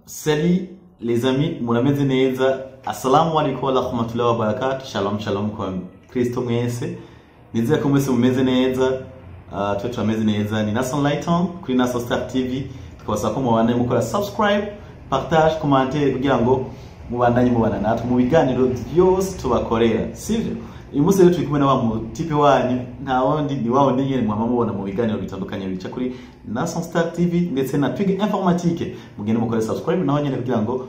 Salut les amis, murameze neza. Assalamu alaikum wa rahmatullahi wa barakatuh. Shalom shalom kwa Kristo mwese. Nizera ko mwese mumeze neza. Twe turameze neza. Ni Nason Lighton kuri Nason Star TV. Tukabasaba ko mubandanye mukora subscribe, partage, commenter kugira ngo mubandanye mubana natwe mu biganiro byose tubakorera. Sivyo? Uyu munsi rero turi kumwe na wa mutipe wanyu nta wundi ni wawo nyene mwama mubona mu biganiro bitandukanye bica kuri Nason Star TV ndetse na Twig Informatique. Mugende mukore subscribe naho nyene kugira ngo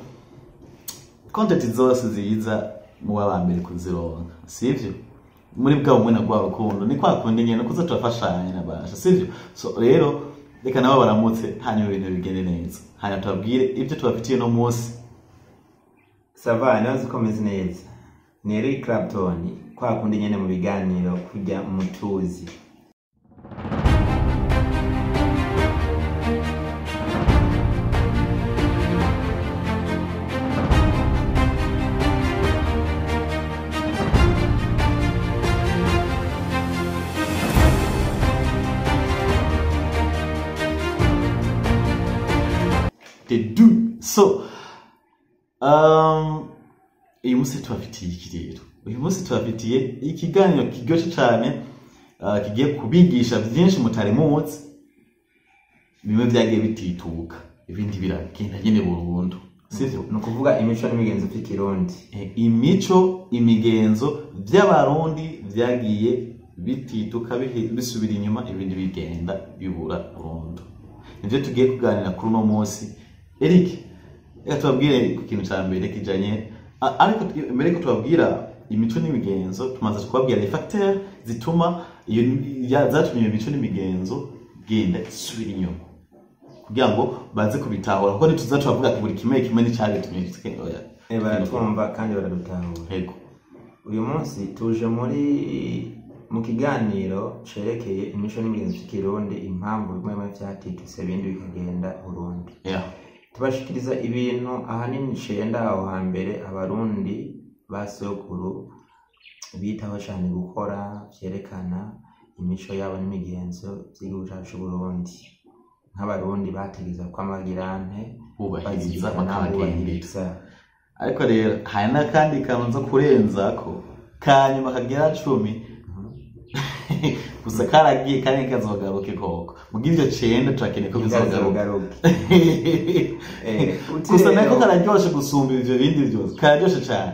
content zose ziza muba bambere kuzironka. Sivyo? Muri bwa umwe na gwa rukundo ni kwa kundi nyene kuza turafashanya nabasha. Sivyo? So rero reka nabo baramutse hanyuma ibintu bigende neza. Hanyuma tubabwire ibyo tubafitiye no munsi. Sava nazo komeze neza. Ni Eric Clapton kwa kundi nyene mu biganiro kujya mutuzi. So uyu munsi tubafitiye iki rero. Uyu munsi tubafitiye ikiganiro kiryoshe cyane kigiye kubigisha byinshi mutari muzi. Bimwe byagiye bitituka ibindi biragenda nyine burundu. Sivyo? No kuvuga imico n'imigenzo by'ikirundi. Imico imigenzo by'abarundi byagiye bitituka bisubira inyuma ibindi bigenda bibura burundu. Nivyo tugiye kuganira kuri no munsi. Eric, reka tubabwire ku kintu cya mbere kijanye ariko mbere ko tubabwira imico n'imigenzo tumaze kubabwira les facteurs zituma iyo zatumye imico n'imigenzo genda isubira inyuma kugira ngo baze kubitahura kuko ntituza tubavuga ati buri kimwe n'icyabitumye baratwumva kandi baradutahura. Yego, uyu munsi tuje mu kiganiro cerekeye imico n'imigenzo y'Ikirundi, impamvu bimwe byatituse ibindi bikagenda burundu. Tubashikiriza ibintu ahanini cenda aho hambere abarundi basokuru bitaho cyane gukora byerekana imico yabo n'imigenzo by'igihugu cyacu Burundi. Nk'abarundi bategeza ko amagirante bubahiriza bakabahiriza. Ariko rero hari n'akandi kanzo kurenza ko kanyuma kagera 10 gusa karagiye kandi kazogaruke koko mugira ivyo cenda turakeneye ko bizogaruka. Gusa nako kararyoshe gusumba ivyo bindi byose, kararyoshe cyane.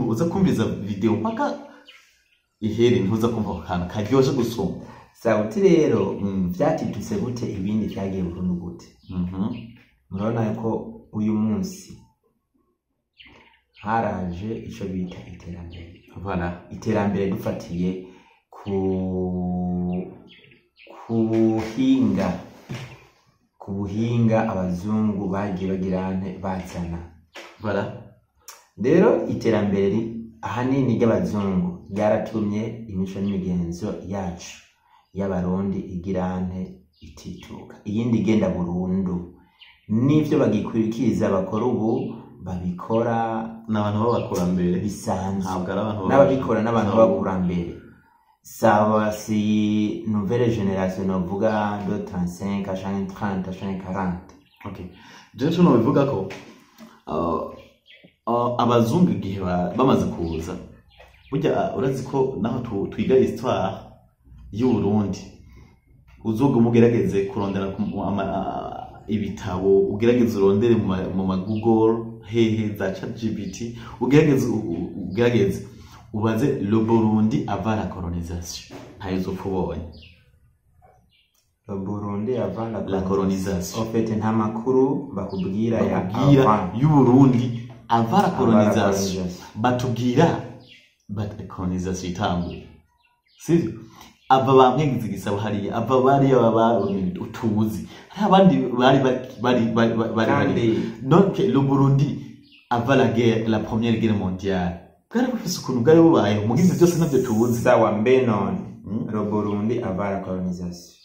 Uza kumviza video mpaka ihere ntuza kumva kana karyoshe gusumba. Sauti rero byatituse gute ibindi byagiye burundu gute. Murabona ko uyu munsi haraje ico bita iterambere. Voilà, iterambere dufatiye ku buhinga abazungu bagiye bagirane bazana. Voilà, rero iterambere ahanini ry'abazungu ryaratumye imico n'imigenzo yacu y'abarundi igirane itituka iyindi igenda burundu. Nivyo bagikurikiza bakora ubu babikora n'abantu b'abakurambere bisanzwe, abantu n'ababikora n'abantu b'abakurambere. Sawa si nouvelle génération novuga de 35 à 30 à 40. Okay, je tuno bivuga ko abazungu igihe bamaze kuza burya urazi ko naho twiga histoire y'u Burundi uzoga umugerageze kurondera ibitabo, ugerageze urondere mu Google hehe za ChatGPT, ugerageze ubaze le Burundi avant la colonisation. Ntayizo kubonye le Burundi avant la colonisation. En fait nta makuru bakubwira ya y'u Burundi avant la colonisation. Batubwira but colonisation itanguye. Sivyo? Aba bamwegize gisabo hariya, aba bari utuzi. Hari abandi bari. Donc le Burundi avant la première guerre mondiale. Kare bufise ukuntu bwari bubaye mugize byose nabyo tubuzi. Sawa mbe none le Burundi avant la colonisation.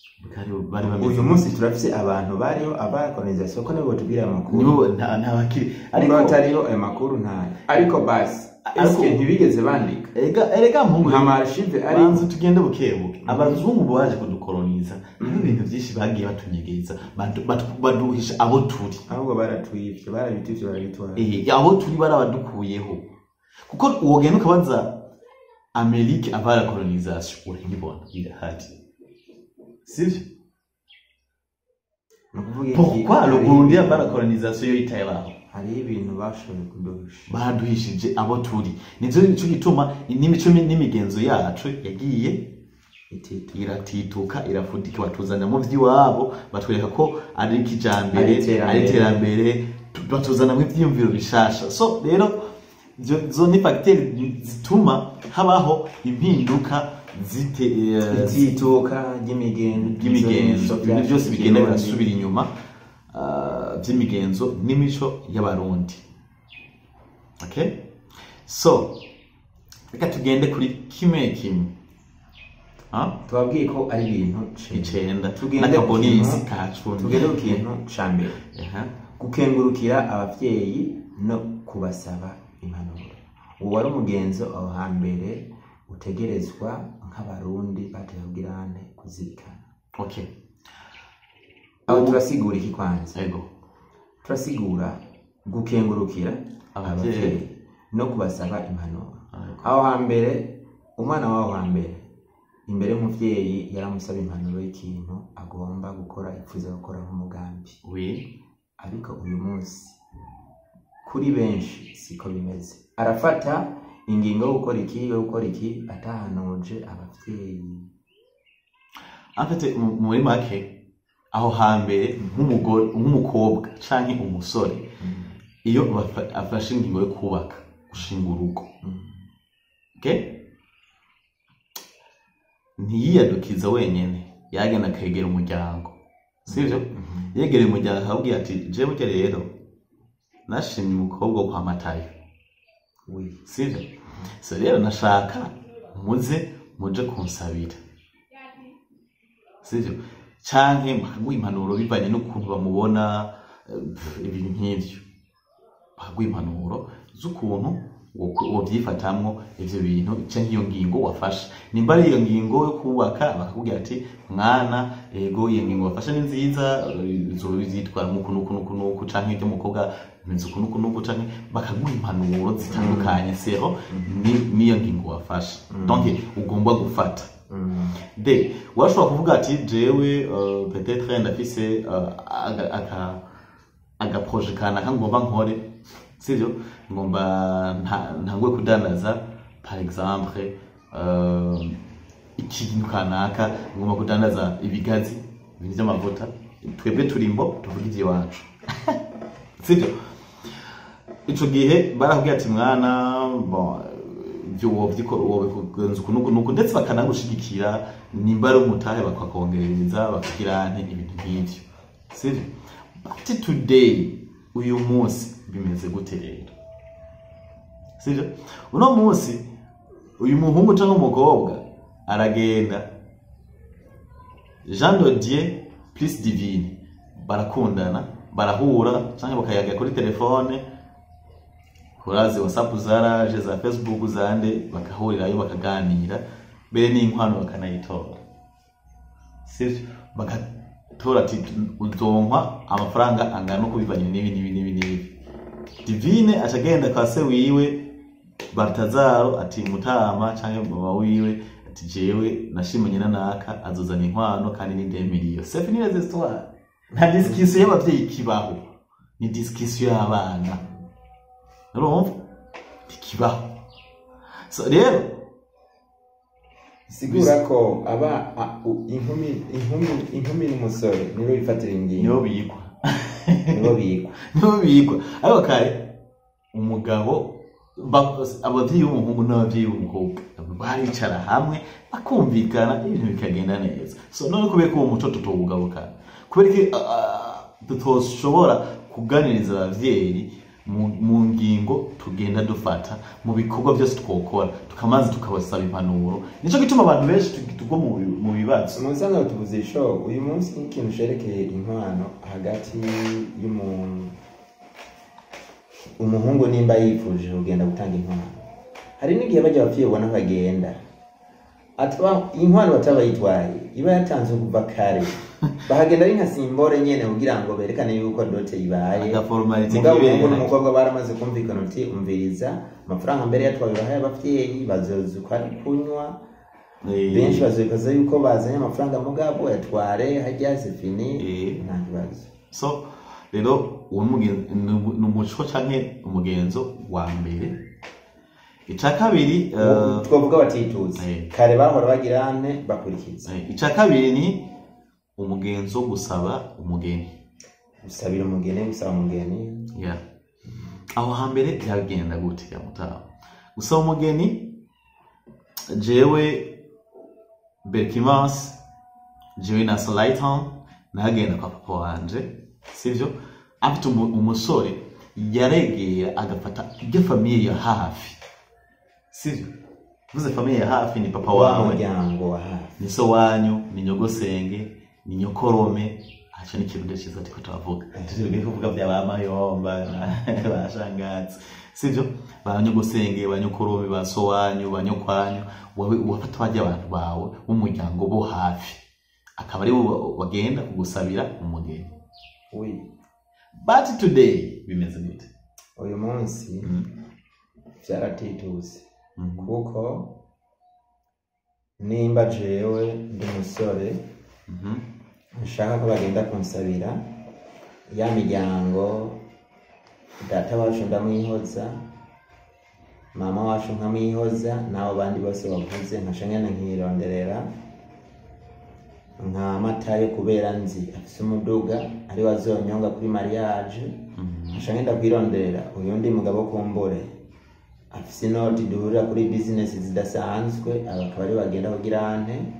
Uyu munsi turafise abantu bariho avant la colonisation ko nabo batubwira amakuru. Nibo nta bakiri. Ariko batariho ayo makuru nta. Ariko basi eske ntibigeze bandika erega mpungu nka marchive ari banze tugende bukebuke abazungu baje kudukoloniza ibintu byinshi bagiye batunyegeza baduhisha abo turi ahubwo baratwivye barabituvye barabitwara abo turi barabadukuyeho kuko uwogenda ukabaza Amerika avant la colonisation urabibona birahari sivyo pourquoi le Burundi avant la colonisation yo itayebaho hari ibintu bashoboye kuduhisha baduhishije abo turi nivyo nico gituma n'imico n'imigenzo yacu yagiye iratituka irafudika batuzana mu vy'iwabo batwereka ko ari kijambere ari terambere batuzana mu vyiyumviro bishasha so rero zo ni facteurs zituma habaho impinduka zitituka ry'imigenzo ibintu byose bigenda birasubira inyuma by'imigenzo n'imico y'abarundi okay so reka tugende kuri kimwe twabwiye ko ari ibintu 9 n'akabonisi kacu tugende ku kintu ca mbere gukengurukira abavyeyi no kubasaba impanuro uwo ari umugenzo aho hambere utegerezwa nk'abarundi batubwirane kuzirikana okay aho turasigura iki kwanza yego turasigura gukengurukira abavyeyi no kubasaba impanuro aho hambere umwana waho hambere imbere y'umuvyeyi yaramusaba impanuro y'ikintu agomba gukora ipfuza gukora nk'umugambi ariko uyu munsi kuri benshi siko bimeze arafata ingingo yo gukora iki atahanuje abavyeyi afite muri make aho hambere nk'umukobwa canke umusore iyo afashe ingingo yo kubaka gushinga urugo okay ntiyiyadukiza wenyene yagenda akegera umuryango sivyo yegereye umuryango akabwira ati je burya rero nashimye umukobwa wo kwa Matayo sivyo so rero nashaka muje kunsabira sivyo canke bakaguha impanuro bivanye n'ukuntu bamubona ibintu nk'ivyo bakaguha impanuro z'ukuntu wovyifatamwo ivyo bintu canke iyo ngingo wafashe nimba ari iyo ngingo yo kubaka bakakubwira ati mwana ego iyo ngingo wafashe ni nziza zitwara nuku canke ibyo mukobwa bimeze nuku canke bakaguha impanuro zitandukanye seho niyo ngingo wafashe donc ugomba gufata de washobora kuvuga ati jewe peut-être ndafise aga projet kana ngomba nkore sivyo ngomba ntangwe kudandaza par exemple ikintu kanaka ngomba kudandaza ibigazi ibintu by'amavuta twebwe turimbo tuvuga ivyo wacu sivyo ico gihe barakubwira ati mwana bon byo wobigenza nuko ndetse bakanagushigikira nimba ari umutahe bakakongereza bakagirane ibintu nk'ivyo sivyo but today uyu munsi bimeze gute rero sivyo uno munsi uyu muhungu cyangwa umukobwa aragenda Jean de Dieu plus divine barakundana barahura cyangwa bakayaga kuri telefone kurazi WhatsApp zaraje za Facebook zande bakahurirayo bakaganira bere n'inkwano bakanayitora sivyo bakatora ati uzonkwa amafaranga angana uko bivanye n'ibi divine atagenda kwa se wiwe Bartazaro ati Mutama canke mama wiwe ati jewe nashimanye nanaka azozana inkwano kandi ni 2 millions c'est fini les histoires nta discussion y'abavyeyi kibaho ni discussion y'abana urumva kibaho so rero sigura ko aba inkumi n'umusore nibo bifatira ingingo nibo bigwa ariko kare umugabo abavyeyi b'umuhungu n'abavyeyi b'umukobwa baricara hamwe bakumvikana ibintu bikagenda neza so none kubera ko uwo muco tutobugabuka kubera ko tutoshobora kuganiriza abavyeyi mu ngingo tugenda dufata mu bikorwa byose twokora tukamaze tukabasaba impanuro nico gituma abantu benshi tugwa mu bibazo muzanga tuvuze show uyu munsi ikintu sherekeye inkwano hagati y'umuntu umuhungu nimba yifuje kugenda gutanga inkwano hari n'igihe bajya abavyeyi ubona bagenda atwa inkwano batabayitwaye iba yatanzwe kuva kare bahagenda ari nka simbore nyene kugira ngo berekane yuko dote ibaye mugabo n'umukobwa baramaze kumvikana uti umviriza amafaranga mbere yatwaye bahaye abavyeyi bazozuka kunywa benshi bazokaza yuko bazanye amafaranga mugabo yatware hajya zifini nta kibazo. So rero n'umuco canke umugenzo wa mbere. Ica kabiri twavuga batituze kare bahora bagirane bakurikiza. Ica kabiri ni umugenzo gusaba umugeni, gusabira umugeni, gusaba umugeni. Yeah. Aho hambere byagenda gute ya mutaha? Gusaba umugeni jewe Berkimas, jewe na Salaitan nagenda kwa papa wanje, sivyo? Afite umusore yaregera agafata ibyo famiye ya hafi, sivyo? Vuze famiye ya hafi ni papa wawe, umuryango wa hafi, ni so wanyu, ni nyogosenge, ni nyokorome. Acha ni kirundo cyiza tiko turavuga. Tugiye kuvuga bya bamayomba bashangatse, sivyo? Banyogosenge, banyokorome, baso wanyu, banyokwanyu, wowe wafata bajya abantu bawe umuryango bo hafi, akaba ari bagenda kugusabira umugeni. But today bimeze gute? Uyu munsi byaratituse kuko nimba jewe ndi musore nshaka ko bagenda kunsabira ya miryango, data wacu ndamwihoza, mama wacu nkamwihoza, nabo bandi bose bavuze nkashangana nkironderera nka Matayo kubera nzi afise umuduga ari wazonyonga kuri mariage, nkashangenda kwirondera uyundi mugabo kumbure afise inoti duhurira kuri business zidasanzwe, abakaba ari bagenda kugirane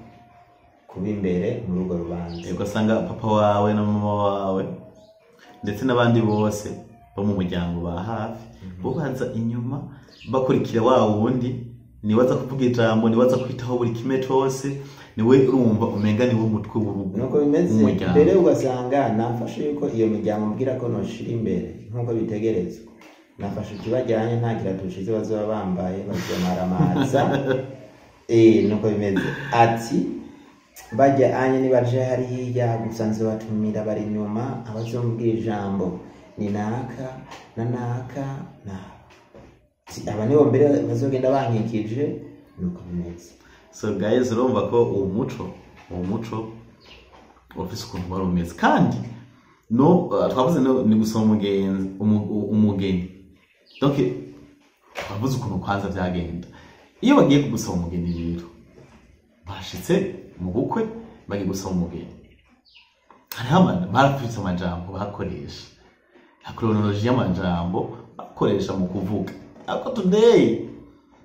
kuba imbere mu rugo rubanza. Ugasanga papa wawe na mama wawe ndetse n'abandi bose bo mu muryango ba hafi bubanza inyuma bakurikira wa wundi, niwaza kuvuga ijambo, niwaza kwitaho buri kimwe cyose, niwe urumva umenga niwe mutwe w'urugo. Nuko bimeze mbere ugasanga nafashe yuko iyo miryango mbwira ko noshira imbere nkuko bitegerezwa, nafashe kibajyanye nta kiratushize bazoba bambaye bazomaramaza nuko bimeze ati bajya anye nibaje hariya gusanze batumira bari nyuma abazombwira ijambo ni naka na naka na aba nibo mbere bazogenda bankikije. Nuko bimeze. So guys, urumva ko uwo muco office ukuntu wari umeze kandi no twavuze ni gusoma umugeni. Donc twavuze ukuntu kwanza byagenda iyo bagiye kugusoma umugeni rero bashitse mu bukwe bagiye gusoma umugeni, hariho barafite amajambo bakoresha, chronology y'amajambo bakoresha mu kuvuga. Ako today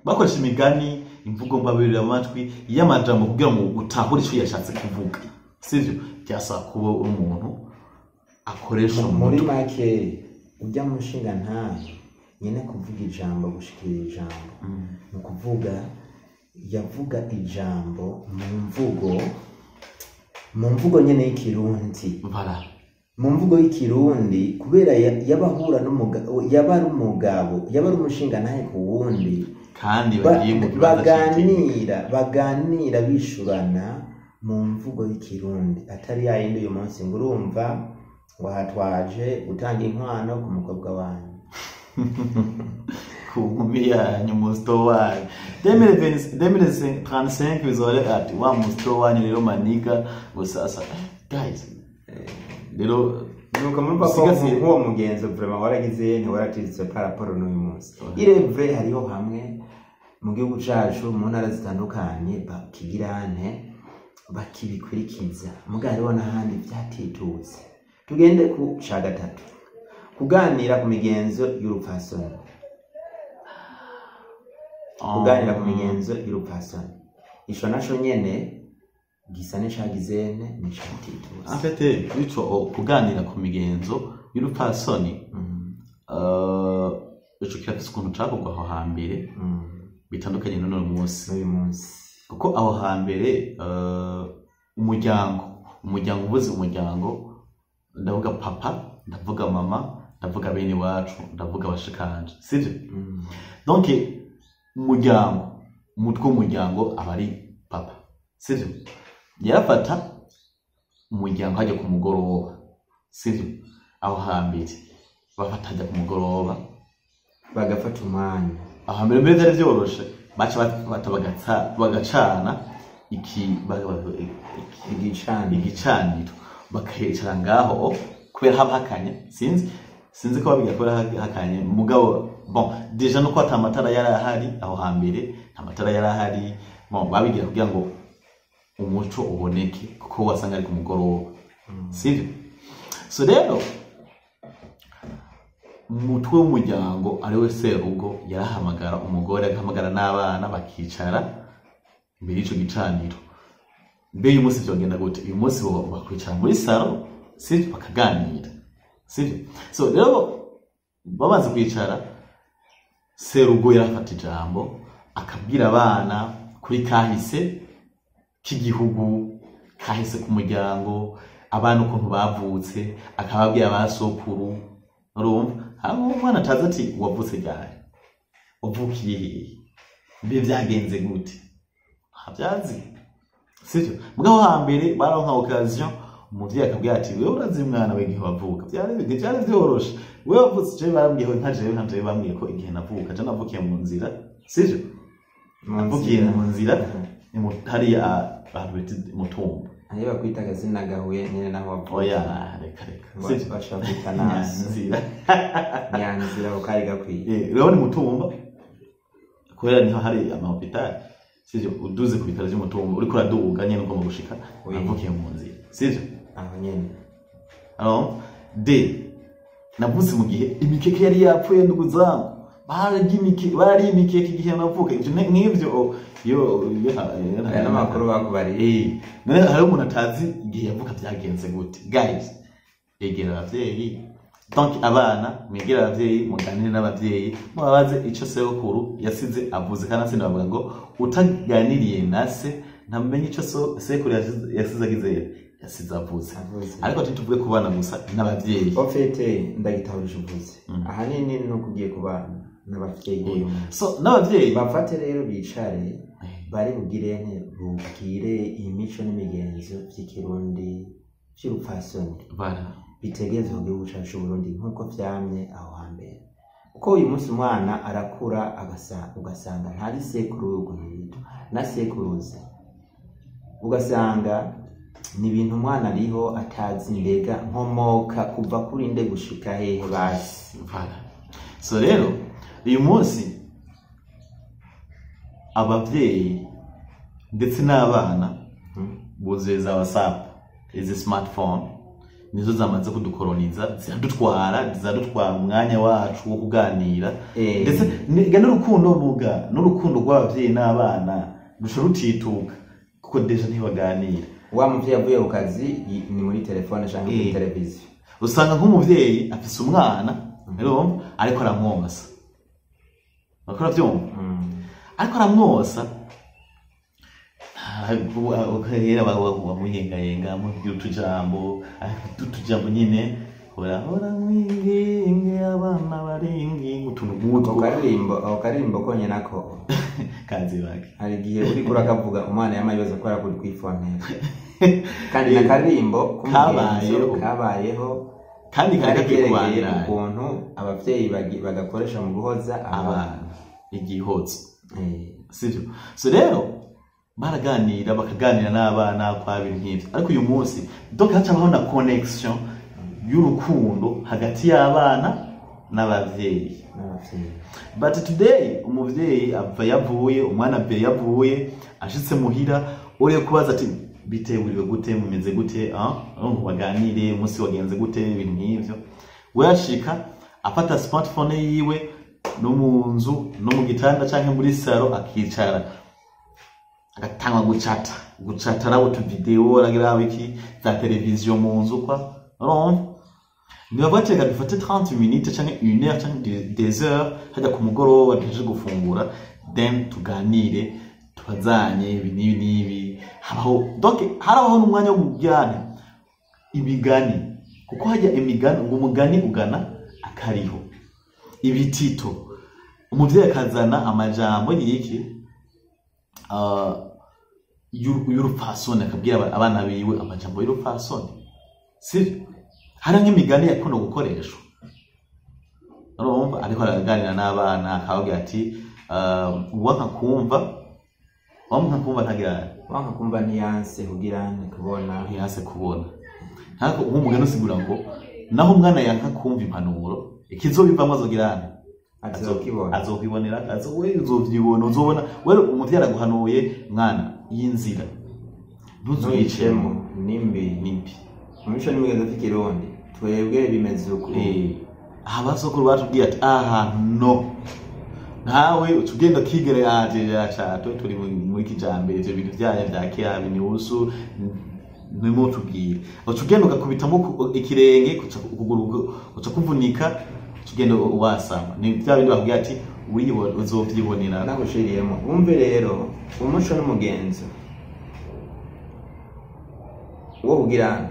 bakoresha imigani, imvugo mbabirira amatwi y'amajambo kugira ngo utahure icyo yashatse kuvuga, sivyo? Cyasa kuba umuntu akoresha muri make ujya mu nshinga ntayo nyine kuvuga ijambo, gushikira ijambo mu kuvuga, yavuga ijambo mu mvugo nyene y'ikirundi, mu mvugo y'ikirundi kubera yabahura n'umugabo, yabari umugabo, yabari umushinga ntaye ku wundi, kandi bagiye mu baganira bishurana mu mvugo y'ikirundi atari yayindi uyu munsi ngo urumva ngo hatwaje gutanga inkwano ku mukobwa wanyu ku nkumi yanyu musto wanyu 2035 bizohora ati wa musto wanyu rero maniga ngo sasa guys rero nuko muri papa uwo mugenzo vraiment waragize ntiwaratiritse paraporo n'uyu munsi. Irevre hariho hamwe mu gihugu cacu mu ntara zitandukanye bakigirane bakibikurikiza, mugariho n'ahandi byatitutse. Tugende ku ca gatatu, kuganira ku migenzo y'urupfasoni. Kuganira ku migenzo y'urupfasoni isho naco nyene gisa n'icagizene n'icatitutse. Afite bico kuganira ku migenzo y'urupfasoni ico kirafise ukuntu cakogwa aho hambere bitandukanye n'uno munsi, kuko aho hambere umuryango ubuze umuryango, ndavuga papa, ndavuga mama, ndavuga bene wacu, ndavuga bashikanje, sivyo? Donc umutwe w'umuryango aba ari papa, sivyo? Yarafata umuryango hajya ku mugoroba, sivyo? Aho hambere bafata hajya ku mugoroba bagafata umwanya, aho mbere byari byoroshe, baca bagacana igicaniro bakahicara ngaho kubera haba hakanye, sinzi ko babigira kubera hakanye, mugabo bon deja nuko atamatara yari ahari aho hambere, amatara yari ahari, bon babigira kugira ngo umuco uboneke kuko wasanga ari ku mugoroba, sivyo? So rero umutwe w'umuryango ari we serugo yarahamagara umugore, agahamagara n'abana bakicara imbere y'ico gicaniro. Mbe uyu munsi byogenda gute? Uyu munsi bakwicara muri salo, sivyo, bakaganira, sivyo? So rero babanze kwicara, serugo yarafata ijambo akabwira abana kuri kahise k'igihugu, kahise ku muryango, abana ukuntu bavutse, akababwira abasokuru. Urumva? Hama umwana ataza ati wavutse ryari, wavukiye hehe, mbe byagenze gute, habyazi, sivyo? Mugabo hambere baronka occasion umuvyeyi akabwira ati wewe urazi mwana we igihe wavuka, byari byoroshe, wewe wavutse je bambwiye nka jewe bambwiye ko igihe navuka je navukiye mu nzira, sivyo? Navukiye mu nzira hari abantu bita Mutumba, ayo bakwita akazina gahuye nyene naho wavuka. Oya reka sivyo, bashaka nasi nyanzira ukari gakwiye. Rero ni Mutumba kubera niho hari amahopitali, sivyo? Uduze ku bitaro by'Umutumba uriko uraduga nyene uko mu gushika navukiye mu nzira, sivyo? Aho nyene navuze mu gihe imikeke yari yapfuye nduguzango, bari imikeke igihe navuka, ivyo nk'ivyo aya n'amakuru bakubariye. None hari umuntu atazi igihe yavuka byagenze gute? Guys, egera abavyeyi, donc abana mwegera abavyeyi, muganire n'abavyeyi, mubabaze ico sekuru yasize avuze, kandi atsinda bavuga ngo utaganiriye na se ntamenye ico sekuru yasize agize, yasize avuze. Ariko tuvuge ku bana gusa n'abavyeyi. Ofete ndagitahurije uvuze. Ahanini no kugiye ku bana n'abavyeyi. So n'abavyeyi bafate rero bicare bari bugirene bugire imico n'imigenzo by'ikirundi cy'urupfasoni bitegeze mu gihugu cyacu Burundi nkuko vyamye aho hambere. Uko uyu munsi umwana arakura ugasanga ntari sekuru na sekuruza, ugasanga ni ibintu umwana ariho atazi mbega nkomoka kuva kuri nde gushika hehe basi. So rero uyu munsi abavyeyi ndetse n'abana buzuye za WhatsApp, izi smartphone nizo zamaze kudukoloniza, zidutwara umwanya wacu wo kuganira, ndetse n'urukundo rw'abavyeyi n'abana rusha rutituka kuko deja ntibaganira. Wa muvyeyi avuye ku kazi ni muri telefone cyangwa muri televiziyo, usanga nk'umuvyeyi afise umwana rero ariko aramwosa, bakora vyumva, ariko aramwosa ukahera bamuyengayenga mugira utujambo nyine hora mwinginge abana baringi utuntu nk'utwo. Ako karimbo konye nako kazi bake hari igihe uri kurakavuga umwana yamayibaza ko yakuri kwifonera kandi nakarimbo kabayeho kandi karagereye ukuntu abavyeyi bagakoresha mu guhoza abana igihozo, sivyo? So rero baraganira bakaganira n'abana kwa bintu nk'ivyo, ariko uyu munsi donc hacabaho na connection y'urukundo hagati y'abana n'abavyeyi. But today umuvyeyi ava yavuye, umwana ava yavuye, ashitse muhira uri kubaza ati bitewe gute, mumeze gute, baganire umunsi wagenze gute, ibintu nk'ivyo. We ashika afata smartphone yiwe no mu nzu no mu gitanda canke muri salo akicara agatanga gucata nabo tu video aragira wiki za televiziyo mu nzu kwa. Niba bateka dufate 30 minutes canke 1 heure canke 2 heures hajya ku mugoroba tuje gufungura, then tuganire tubazanye ibi habaho, donc harabaho n'umwanya wo kugirana imigani, kuko hajya imigani ngo umugani ugana akariho, ibitito umuvyeyi akazana amajambo yiki y'urupfasoni, akabwira abana biwe amajambo y'urupfasoni. Si hari nk'imigani yakunda gukoreshwa, urumva ariko araganira n'abana akababwira ati uwanka kumva ntagira, wanka kumva ntiyanse kugira kubona, ntiyanse kubona. Ntako umugani usigura ngo naho umwana yanka kumva impanuro, ikizobivamo azogirana, azokibonera, uzovyibona, uzobona wewe umuvyeyi araguhanuye mwana y'inzira ntuzuyicemo nimbi. Mu mico n'imigenzo vy'ikirundi twebwe bimeze uko. Abasokuru batubwiye ati aha no nawe utugenda kigere yacato turi muri kijambere, ivyo bintu vyaye vya kera biniusu nimutubwire, utugenda ukakubitamo ikirenge ukuguru uca kuvunika, tugenda wasama. Ni bya bindi bakubwiye ati uzovyibonera. Nagushiriyemo umve rero umuco n'umugenzo wo kugirana,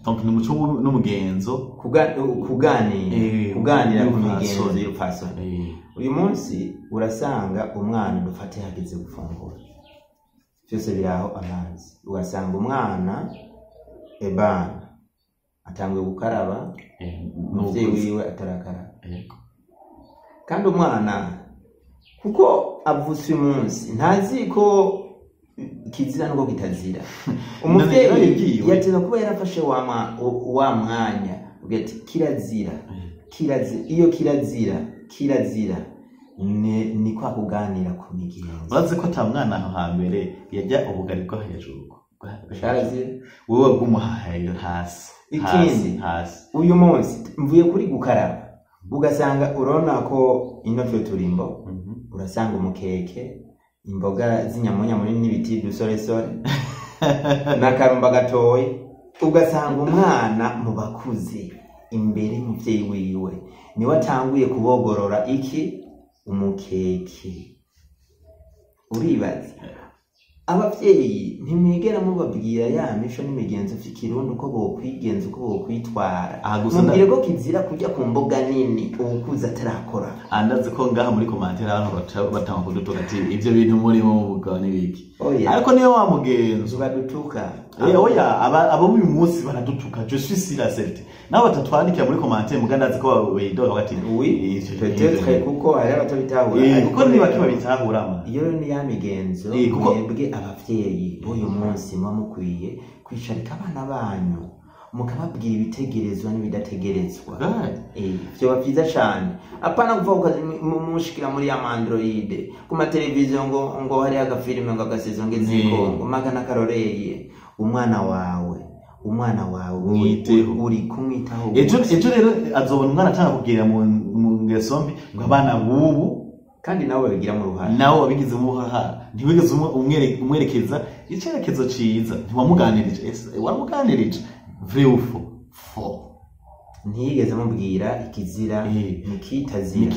donc ni muco n'umugenzo kuganira ku migenzo y'urupfasoni. Uyu munsi urasanga umwana dufate hageze gufungura, byose biraho amazi, ugasanga umwana ebana atanguye gukaraba, umuvyeyi wiwe atarakaraba. Kandi umwana kuko avutse umunsi ntazi ko kizira nuko kitazira. Umuvyeyi yateza kuba yarafashe wa mwanya ugati kirazira, iyo kirazira ni kwa kuganira ku migenzo. Urazi ko ata mwana aho hambere yajya ubugari bwo hejuru, wewe bw'umuhaye hasi. Ikindi uyu munsi mvuye kuri gukaraba, ugasanga urona ko ino twe turimbo, urasanga umukeke, imboga z'inyamunya muri n'ibiti dusoresore n'akarumba gatoyi, ugasanga umwana mu bakuze imbere y'umuvyeyi wiwe niwe atanguye kubogorora umukeke. Uribaza abavyeyi ntimwigera mubabwira ya mico n'imigenzo vy'ikirundi uko bokwigenza, uko bokwitwara. Mubwire ko kizira kujya ku mboga nini ukuza atarakora. Andazi ko ngaha muri commentaire abantu batanga kudutuka ati ivyo bintu muri mu bugani biki. Ariko niyo wa mugenzo badutuka. Oya aba uyu munsi baradutuka. Je suis si la certé. Nabo batatwandikira muri commentaire mugandazi ko wedoka bati peut-être kuko ari abatabitahura. Kuko niba kiba bitahura. Iyo ni ya migenzo mwebwe abavyeyi uyu munsi muba mukwiye kwisharika abana banyu mukababwira ibitegerezwa n'ibidategerezwa. Vyoba vyiza cane, apana kuva mushikira muri ya Android ku mateleviziyo ngo hari agafilime ngo agasezo ngeziko ngo magana karoreye. Umwana wawe uri kumwitaho. Ejo rero azobona umwana atanga kugira mu ngeso mbi ngo abana bubu, kandi nawe bigira mu ruhara, nawe wabigize mu ruhara, ntiwigeze umwerekeza icerekezo ciza, ntiwamuganirije. Wamuganirije vrai ou faux? Ntiyigeze mubwira ikizira nikitazira.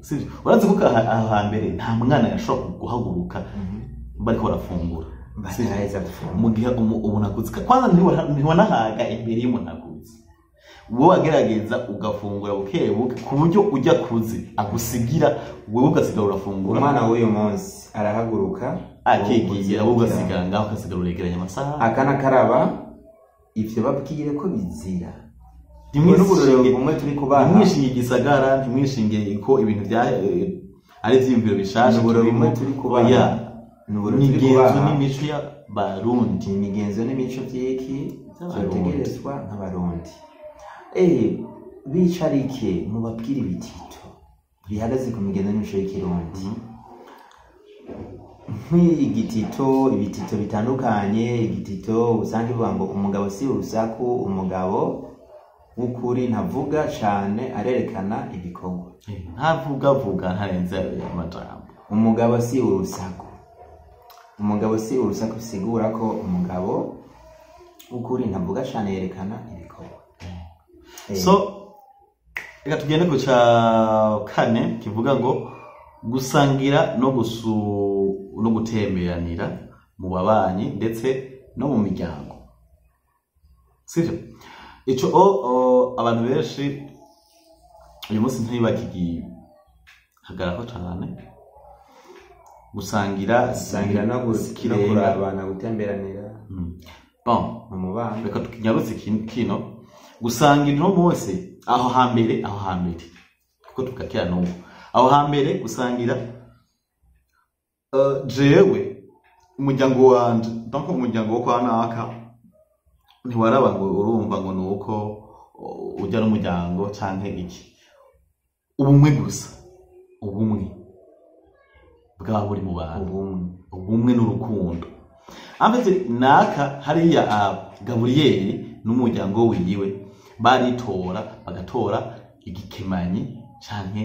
Sivyo? Urazi ko aho hambere nta mwana yashobora guhaguruka bariko barafungura, baraheza gufungura mu gihe ubunaguzi kwanza ntiwanahaga imbere y'umunaguzi. Wowe agerageza ugafungura bukebuke ku buryo ujya kuzi agusigira, wewe ugasigara urafungura. Umwana w'uyu munsi arahaguruka akigiye, wowe ugasigara ngaho ugasigara uregeranya amasaha akanakaraba. Ivyo babwire ko bizira. Ntimwishinge igisagara, ntimwishinge ko ibintu bya ari vyiyumviro bishasha turimo turi kubaha. Imigenzo n'imico y'abarundi, imigenzo n'imico vy'iki byotegerezwa nk'abarundi. Bicarike mubabwire ibitito bihagaze ku migenzo n'imico y'ikirundi. Ibitito bitandukanye. Igitito usanga bivuga ngo umugabo si urusaku, umugabo w'ukuri ntavuga cane, arerekana ibikorwa. Ntavuga ntarenze amajambo. Umugabo si urusaku, bisigura ko umugabo w'ukuri ntavuga cane, yerekana ibikorwa. So reka tugende ku ca kane kivuga ngo gusangira no gutemberanira mu babanyi ndetse no mu miryango. Sivyo? Ico abantu benshi uyu munsi ntibakigiye hagarako cyane gusangira no kurabana gutemberanira bon mu bana reka tukinyabutse kino gusangira no mose aho hambere kuko tukakira no aho hambere gusangira jewe umuryango wanje donc umuryango wo kwa naka ntiwaraba ngo urumva ngo nuko ujya n'umuryango canke iki ubumwe gusa ubumwe bwa buri mu bantu ubumwe n'urukundo ameze naka hariya Gaburiyeli n'umuryango wiwe baritora bagatora igikemanyi canke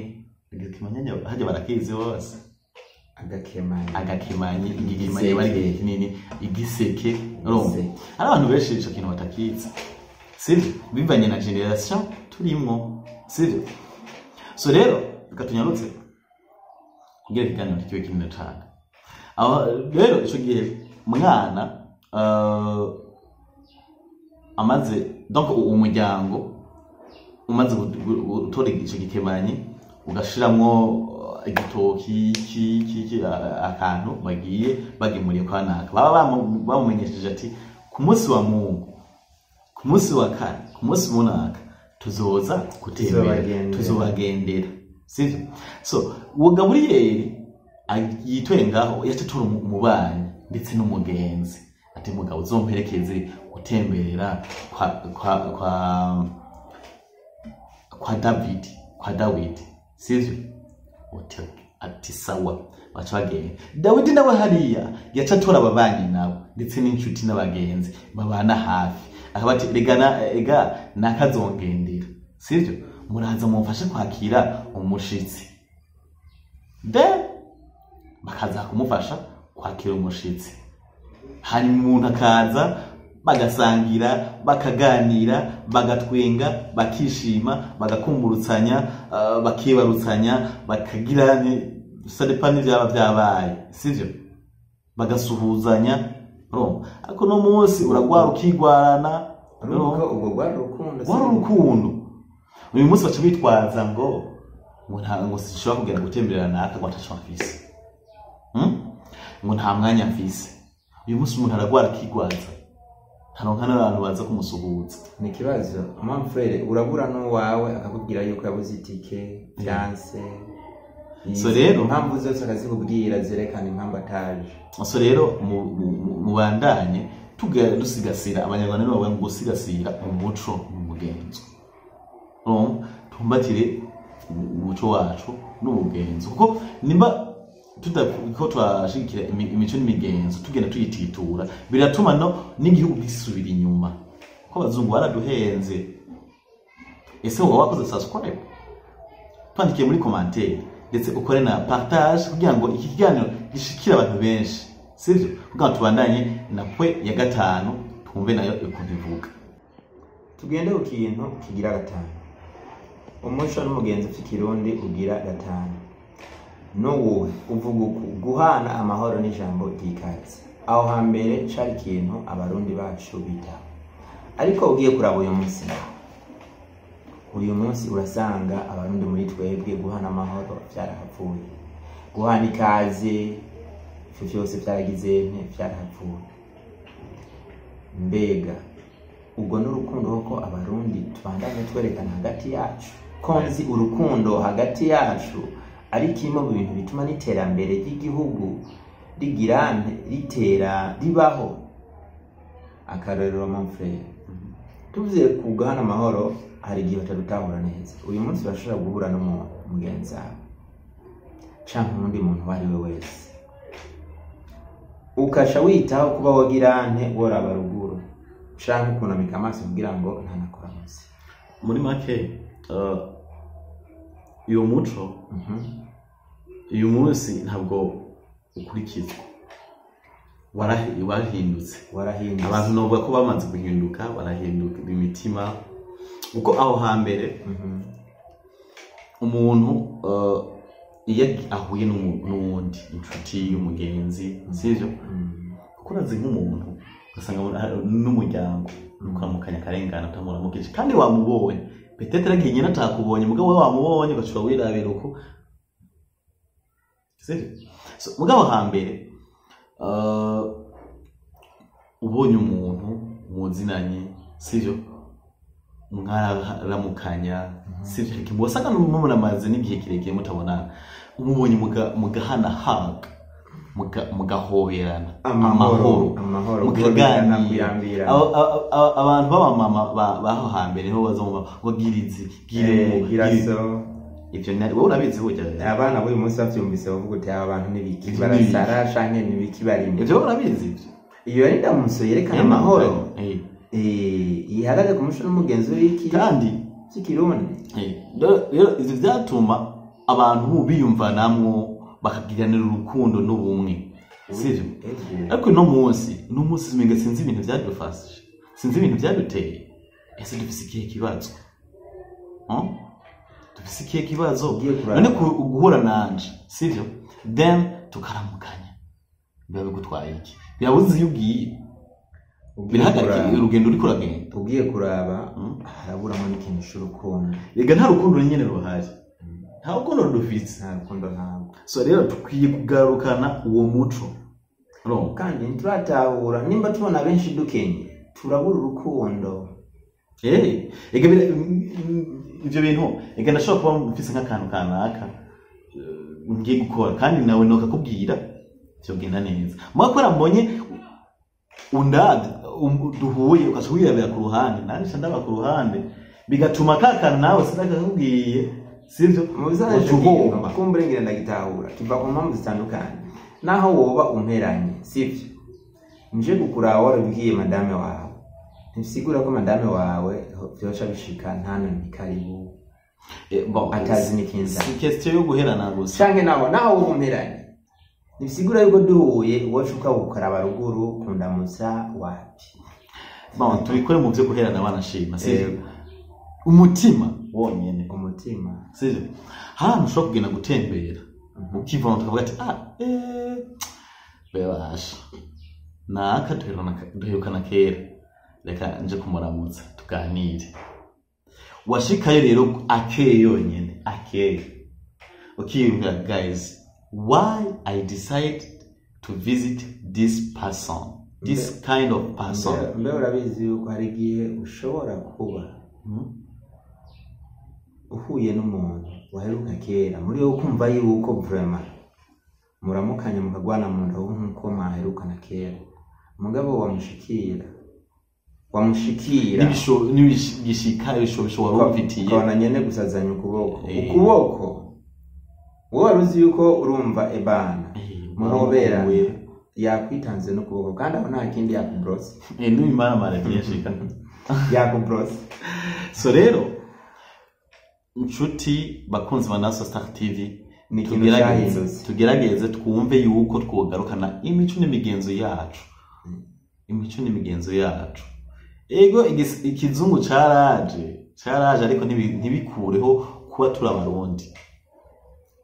igikemanyi haje barakizi bose agakemanyi igikemanyi bari kinini igiseke rombe ari abantu benshi ico kintu batakizi sivyo bivanye na generation turimo sivyo so rero gatunyarutse kugira kiganiro kiwe kinini cyane aho rero ico gihe mwana amaze donc umuryango umaze gutora ico gikemanyi ugashiramwo igitoki akantu bagiye bagemuriye kwa naka baba bamumenyesheje ati ku munsi wa Mungu ku munsi wa kane ku munsi munaka tuzoza gutembera tuzobagendera sivyo so uwo Gaburiyeli yitoye ngaho yacatura umubanyi ndetse n'umugenzi ati mugabo uzomperekeze gutemberera kwa David sivyo ati sawa bacagenda Dawidi nawe hariya yacatora ababanyi nabo ndetse n'inshuti n'abagenzi babana hafi akabati ega nakazongendera sivyo muraza mumfashe kwakira umushitsi bakaza kumufasha kwakira umushitsi hanyuma umuntu akaza bagasangira bakaganira bagatwenga bakishima bagakumburutsanya bakibarutsanya bakagirane sadepani byaba byabaye sivyo bagasuhuzanya ariko no munsi uragwara ukigwarana ubwo urukundo uyu munsi baca bitwaza ngo sishobora kugenda gutemberana naka ngo ataco afise ngo nta mwanya afise uyu munsi umuntu aragwara akigwaza haronka n'abantu baza kumusuhuza ni ikibazo mon frere urabura n'uwawe akakubwira yuko yabuze itike byanse so rero impamvu zose akazikubwira zerekana impamvu ataje so rero mubandanye tugera dusigasira abanyarwanda nibo bavuga ngo gusigasira umuco n'umugenzo tumbatire umuco wacu n'ubugenzo kuko nimba tudako twashigikira imico n'imigenzo tugenda tuyititura biratuma no n'igihugu gisubira inyuma ko bazungu baraduhenze ese wowe wakoze subscribe twandikiye muri commentaire ndetse ukore na partage kugira ngo iki kiganiro gishikira abantu benshi sivyo kugira tubandanye na pwe ya gatanu twumve nayo ukuntu ivuga tugende ku kintu kigira gatanu umuco n'umugenzo w'ikirundi ugira gatanu n'uwo uvuga guhana amahoro n'ijambo ry'ikaze aho hambere cari ikintu abarundi bacu bita ariko ugiye kuraba uyu munsi urasanga abarundi muri twebwe guhana amahoro byarahapfuye guhana ikaze ivyo vyose byaragize byarahapfuye mbega ubwo n'urukundo ko abarundi tubandanye twerekana hagati yacu konzi urukundo hagati yacu ari kimwe mu bintu bituma n'iterambere ry'igihugu ritera ribaho akarorero mon frère tuvuze kugahana amahoro hari igihe utarutahura neza uyu munsi bashobora guhura n'umugenzi wawe canke undi muntu wari we wese ukasha witaho kuba wagirante woraba ruguru canke ukunamika amaso kugira ngo ntanakuramutse muri make uyu muco uyu munsi ntabwo ukurikizwa warahindutse abantu novuga ko bamaze guhinduka barahinduka imitima uko aho hambere umuntu iyo ahuye n'uwundi inshuti y'umugenzi sivyo kuko urazi nk'umuntu ugasanga n'umuryango ukamukanya karengana utamuramukije kandi wamubonye petetre agiye nyina atakubonye mugabo we wamubonye ugashobora wirabira uko sivyo so mugabo hambere ubonye umuntu muzinanye sivyo mwaramukanya sivyo kimwasaka n'umumuna maze n'igihe kirekire mutabonana umubonye mugahana hug mugahoberana amahoro mukaganira abantu baba mama baho hambere ho bazomba ngo girizi giraso ivyo wowe urabizi burya abana b'uyu munsi bavyumvise bavuga uti aba bantu nibiki barasara canke nibiki barimo ivyo urabizi iyo ari ndamuso yerekana amahoro ihagaze ku musho n'umugenzi w'iki kandi cy'ikirundi rero ivyo vyatuma abantu biyumva namwo bakagiranira urukundo n'ubumwe sivyo ariko no munsi zimenga sinzi ibintu byadufashe sinzi ibintu byaduteye ese dufise ikihe kibazo dufise ikihe kibazo none guhura nanje sivyo then tukaramukanya biba bigutwaye iki birabuze iyo ugiye birahagarika urugendo uriko uragenda ugiye kuraba haraburamo n'ikintu cy'urukundo rega nta rukundo nyene ruhari nta rukundo rudufise nta rukundo ntabwo so rero tukwiye kugarukana uwo muco kandi ntituratahura nimba tubona benshi dukenye turabura urukundo ega ivyo bintu ega ndashobora kuba mfise nk'akantu kanaka ngiye gukora kandi nawe nokakubwira vyogenda neza mwakora mbonye duhuye ukasubira ku ruhande nanje ndaba ku ruhande bigatuma kakana nawe sinakakubwiye sivyo kumbure ngira ndagitahura kiva ku mpamvu zitandukanye naho woba umperanye sivyo nje gukura warabwiye madame wawe ntisigura ko madame wawe vyosha bishika ntano ni karibu atazi nikinza si question yo guherana gusa canke naho woba umperanye ntisigura yuko duhuye wocuka gukaraba ruguru kundamutsa wapi tubikore mu vyo guherana abana shima sivyo umutima wonyene umutima sivyo hano ushobora kugenda gutembera ukivana tukavuga ati bebasha naka duherukana kera reka nje kumuramutsa tuganire washikayo rero akeye yonyene ukiyumvira guys why I decided to visit this person this kind of person mbe urabizi yuko hari igihe ushobora kuba uhuye n'umuntu waheruka kera muri yo kumva yuko vraiment muramukanya mukagwana mu nda nkuko mwaherukana kera mugabo wamushikira nibishika ibisho warumvitiye kona nyene gusazanya ukuboko wowe aruzi yuko urumva ebana muhobera yakwitanze no kuboko kandi aho nta kindi yakubrose n'imana maragiyashika yakubrose so rero inshuti bakunzi ba Naso Star TV tugerageze twumve yuko twogarukana imico n'imigenzo yacu ego ikizungu caraje ariko ntibikureho kuba turi abarundi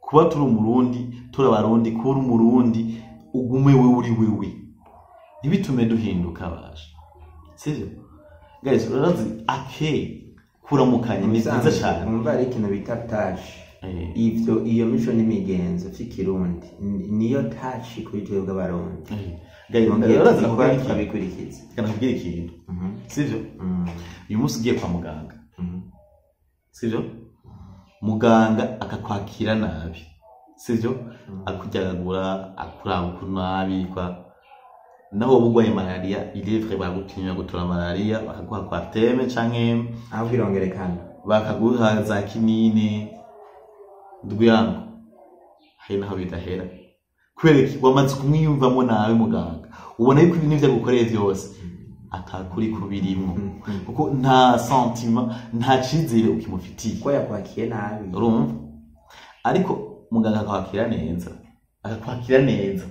kuba turi abarundi kuba umurundi ugume wewe ntibitume duhinduka basha sivyo guys urazi kuramukanya ni byiza cyane umva ari ikintu bita touch iyo mico n'imigenzo cy'ikirundi niyo touch kuri twebwe abarundi urazi kabikurikiza kana kubwira ikintu sivyo uyu munsi ugiye kwa muganga sivyo muganga akakwakira nabi sivyo akuryagagura akuraba nabi kwa naho bugwaye malaria ilivre bagutinya gutora malaria bakaguha kwa teme canke aho birongerekana bakaguha za kinini ndwiyango haina bidahera kwereki wamaze kumwiyumvamo nawe muganga ubona yuko ibintu byagukoreye byose atakuri kubirimo kuko nta sentiment nta cizere ukimufitiye ko yakwakiye nabi urumva ariko muganga akakwakira neza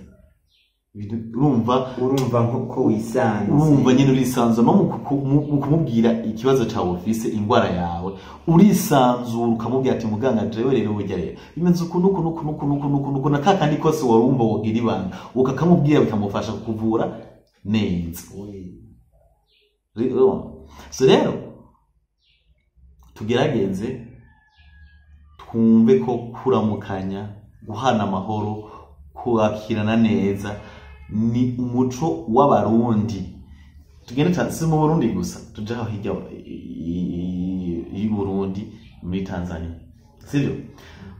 urumva nko wisanze urumva nyene urisanzwe no mu kumubwira ikibazo cyawe ufise ingwara yawe urisanzura ukamubwira ati muganga jewe rero burya rero bimenze ukuntu na kakandi kose warumva wogira ibanga ukakamubwira bikamufasha kukuvura neza so rero tugerageze twumve ko kuramukanya guhana amahoro, kwakirana neza, ni umuco w'abarundi. Tugende si mu Burundi gusa, tujaho hirya y'Uburundi muri Tanzania, sivyo?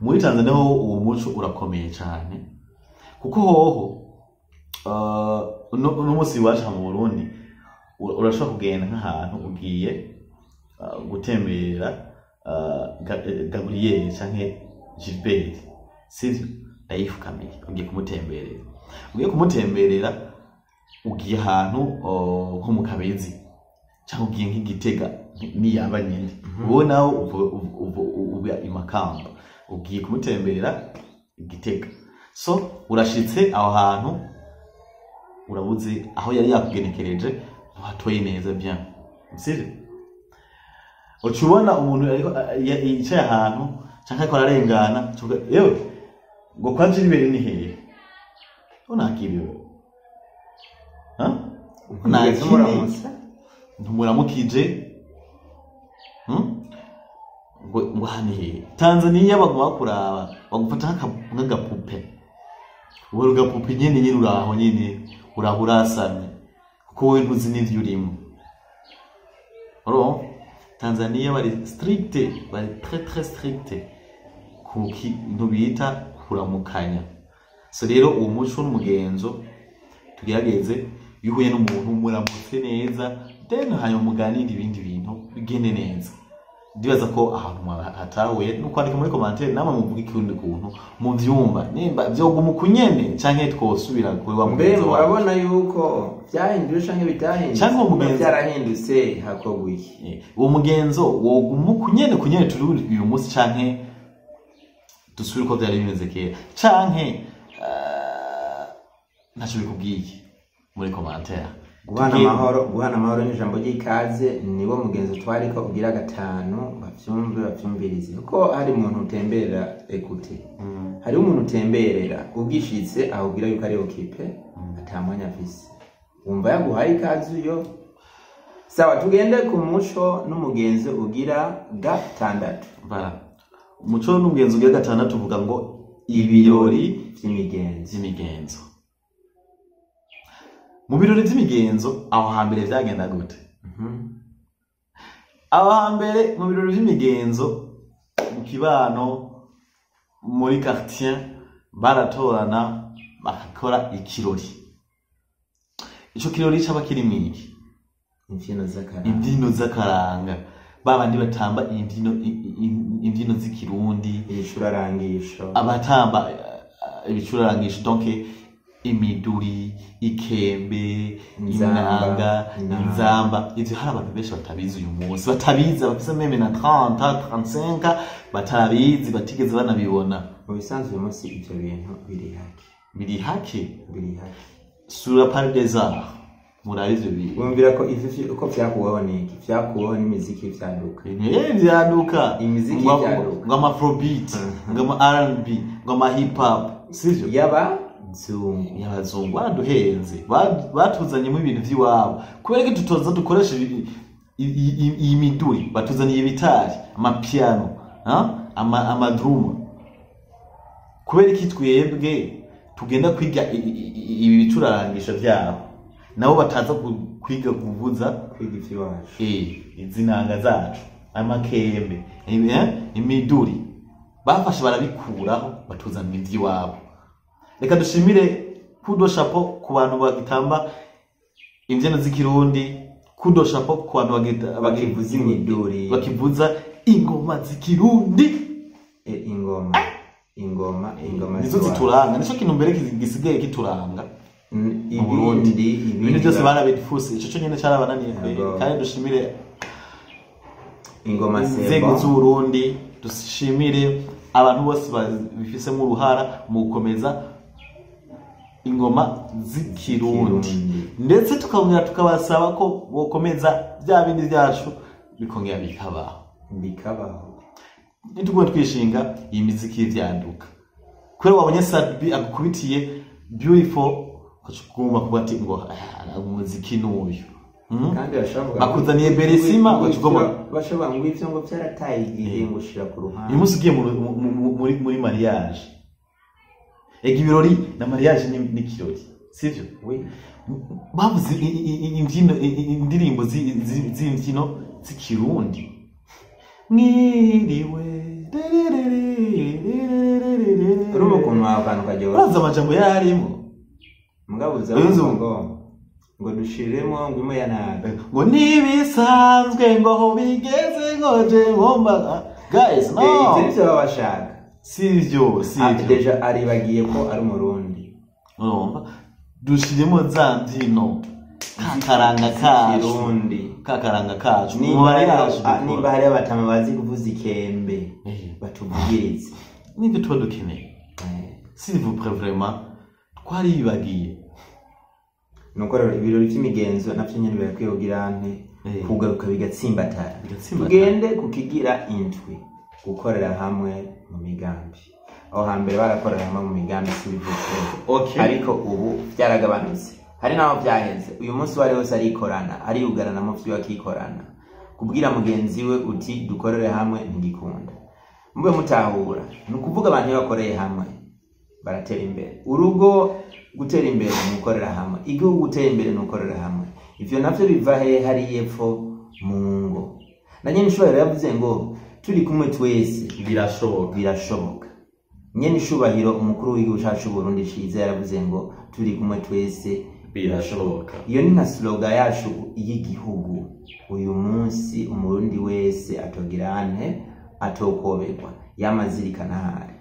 Muri Tanzania ho uwo muco urakomeye cyane, kuko hoho n'umunsi waje mu Burundi urashobora kugenda nk'ahantu ugiye gutembera Gabriel canke Gilbert, sivyo? Ndayifukamiye ugiye kumutemberera, ugiye ahantu nko mu Kabezi cyangwa ugiye nk'Igitega niyaba nyine, wowe nawe uba imakamba ugiye kumutemberera Igitega, so urashitse aho hantu urabuze aho yari yakugenekereje watoye neza bien, sivyo? Ucubona umuntu yicaye ahantu canke ariko ararengana, yewe ngo kwa Gilbert ni hehe, unakiriwe numuramukije ngo hanihe. Tanzania baguma bakuraba bagufata nk'agapupe, wowe ugapupe nyene uraho nyene uraburasamye kuko wowe ntuzi n'ivyo urimo. Tanzania bari strict, bari très strict ku kintu bita kuramukanya. So rero uwo muco n'umugenzo tugerageze yuhuye n'umuntu muramutse neza, then hanyuma muganira ibindi bintu bigende neza. Ndibaza ko ahantu hatahuye no kwandika muri commentaire namwe muvuga ikindi kuntu mu vyumba nimba vyoguma kunyene canke twosubira kuri wa mugenzo. Urabona yuko byahinduye canke bitahinduye canke umugenzo byarahindutse hakogwa iki? Uwo mugenzo woguma kunyene turi uyu munsi canke dusubira ko byari bimeze kera canke nacho bikubwiye muri commentaire. Guhana amahoro n'ijambo ry'ikaze niwo mugenzo twariko ugira gatanu bavyumvirize, kuko hari umuntu utemberera ekute, hari umuntu utemberera ubwishitse ahubwira yuko ari okipe atamwanya afise, wumva yaguhaye ikaze uyo. Sawa, tugende ku muco n'umugenzo ugira gatandatu. Umuco n'umugenzo ugira gatandatu tuvuga ngo ibirori vy'imigenzo. Mu birori vy'imigenzo aho hambere vyagenda gute? Aho hambere mu birori vy'imigenzo mu kibano muri quartier baratorana bakakora ikirori. Ico kirori caba kiri mwiki? Imbyino z'akaranga. Babandi batamba imbyino z'ikirundi, ibicurarangisho, abatamba ibicurarangisho, donc imiduri, ikembe, inanga, inzamba. Ivyo hari abantu benshi batabizi uyu munsi, batabizi bafise meme na 30, 35 batarabizi, batigeze banabibona. Mu bisanzwe uyu munsi ivyo bintu biri hake. Sur la part des arts murabizi bintu. Wumvira ko ivyo uko vyakuweho niki? Vyakuweho n'imiziki vyaduka. Vyaduka. Imiziki vyaduka. Ngama afrobeat, ngama R&B, ngama hip hop. Sivyo? Y'abazungu baduhenze, batuzanyemo ibintu vy'iwabo. Kubera ko tutoza dukoresha iyi miduri, batuzaniye ibitari, amapiano, amadruma. Kubera ko twebwe tugenda kwiga ibi bicurarangisha vyabo, nabo bataza kwiga kuvuza ivy'iwacu, izinanga zacu, amakembe, imiduri bafashe barabikuraho batuzana ivy'iwabo. Reka dushimire kudo chapeau ku bantu bagitamba imbyino z'ikirundi, kudo chapeau ku bantu bakivuza imiduri, bakivuza ingoma z'ikirundi. Ingoma nizo zituranga, nico kintu mbere gisigaye kituranga. Ibindi byose barabifuse, ico cyo nyene cyarabananiye kwe. Kandi dushimire ingoma zego z'Uburundi, dushimire abantu bose bifisemo uruhara mu gukomeza ingoma z'ikirundi, ndetse tukabwira tukabasaba ko bokomeza bya bindi byacu bikongera bikabaho. Nitugwe twishinga iyi miziki y'ivyanduka. Kwero wabonye Sadbi agukubitiye beautiful kuguma kubati ngo umuziki n'uyu. Kandi bashavuga bakuzaniye Beresima bashavuga ngo ivyo ngo byarataye igihe ngo shira ku ruhande. Uyu musi ugiye muri mariage ega ibirori na mariage ni kirori sivyo bavuze indirimbo z'imbyino z'ikirundi mwiriwe urumva ukuntu abantu kajya uraza amajambo yarimo mugabuza ngo dushiremo ngo imwe yanaga ngo nibisanzwe ngo aho bigeze ngo je ngomba guys no ivyo babashaka sivyo deja aribagiye ko ari umurundi urumva dushiremo za mbyino kakaranga kacu nimba hari abatama bazi kuvuza ikembe batuvugirize nibyo tuba dukeneye s'il vous plaît vraiment twari bibagiye nuko rero ibirori by'imigenzo navyo nyene birakwiye kugira nte kugaruka bigatsimbatara tugende kukigira indwi gukorera hamwe mu migambi aho hambere barakorera hamwe mu migambi s'il ariko ubu byaragabanutse hari naho byaheze uyu munsi wari wose arikorana ariyugarana mu vyo akikorana kubwira mugenzi we uti dukorere hamwe ntigikunda mbe mutahura nukuvuga abantu bakoreye hamwe baratera imbere urugo gutera imbere nukorera hamwe igihugu gutera imbere nukorera hamwe ivyo navyo biva he hari yepfo mu ngo na nyene ishobora yavuze ngo turi kumwe twese birashoboka nyene ishubahiro umukuru w'igihugu cacu Burundi ciza yaravuze ngo turi kumwe twese birashoboka iyo ni nka slogan yacu y'igihugu uyu munsi umurundi wese atogirane atokoberwa yamazirikana hari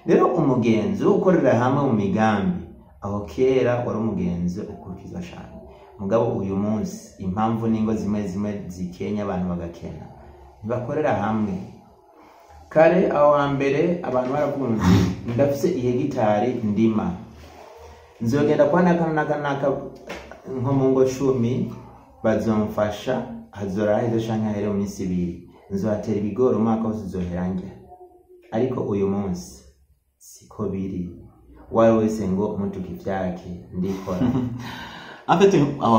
rero umugenzo ukorera hamwe mu migambi aho kera wari umugenzo ukurikizwa cyane mugabo uyu munsi impamvu ningo zimwe zikenya abantu bagakena ntibakorera hamwe kare aho hambere abantu barakunze ndafise ihegitari ndima nzogenda kwa naka nko mu ngo 10 bazomfasha hazora hizo shanya here mu minsi 2 nzohatera ibigori umwaka wose uzoherangira ariko uyu munsi siko biri wari wese ngo mutuki vyake ndikora afite aho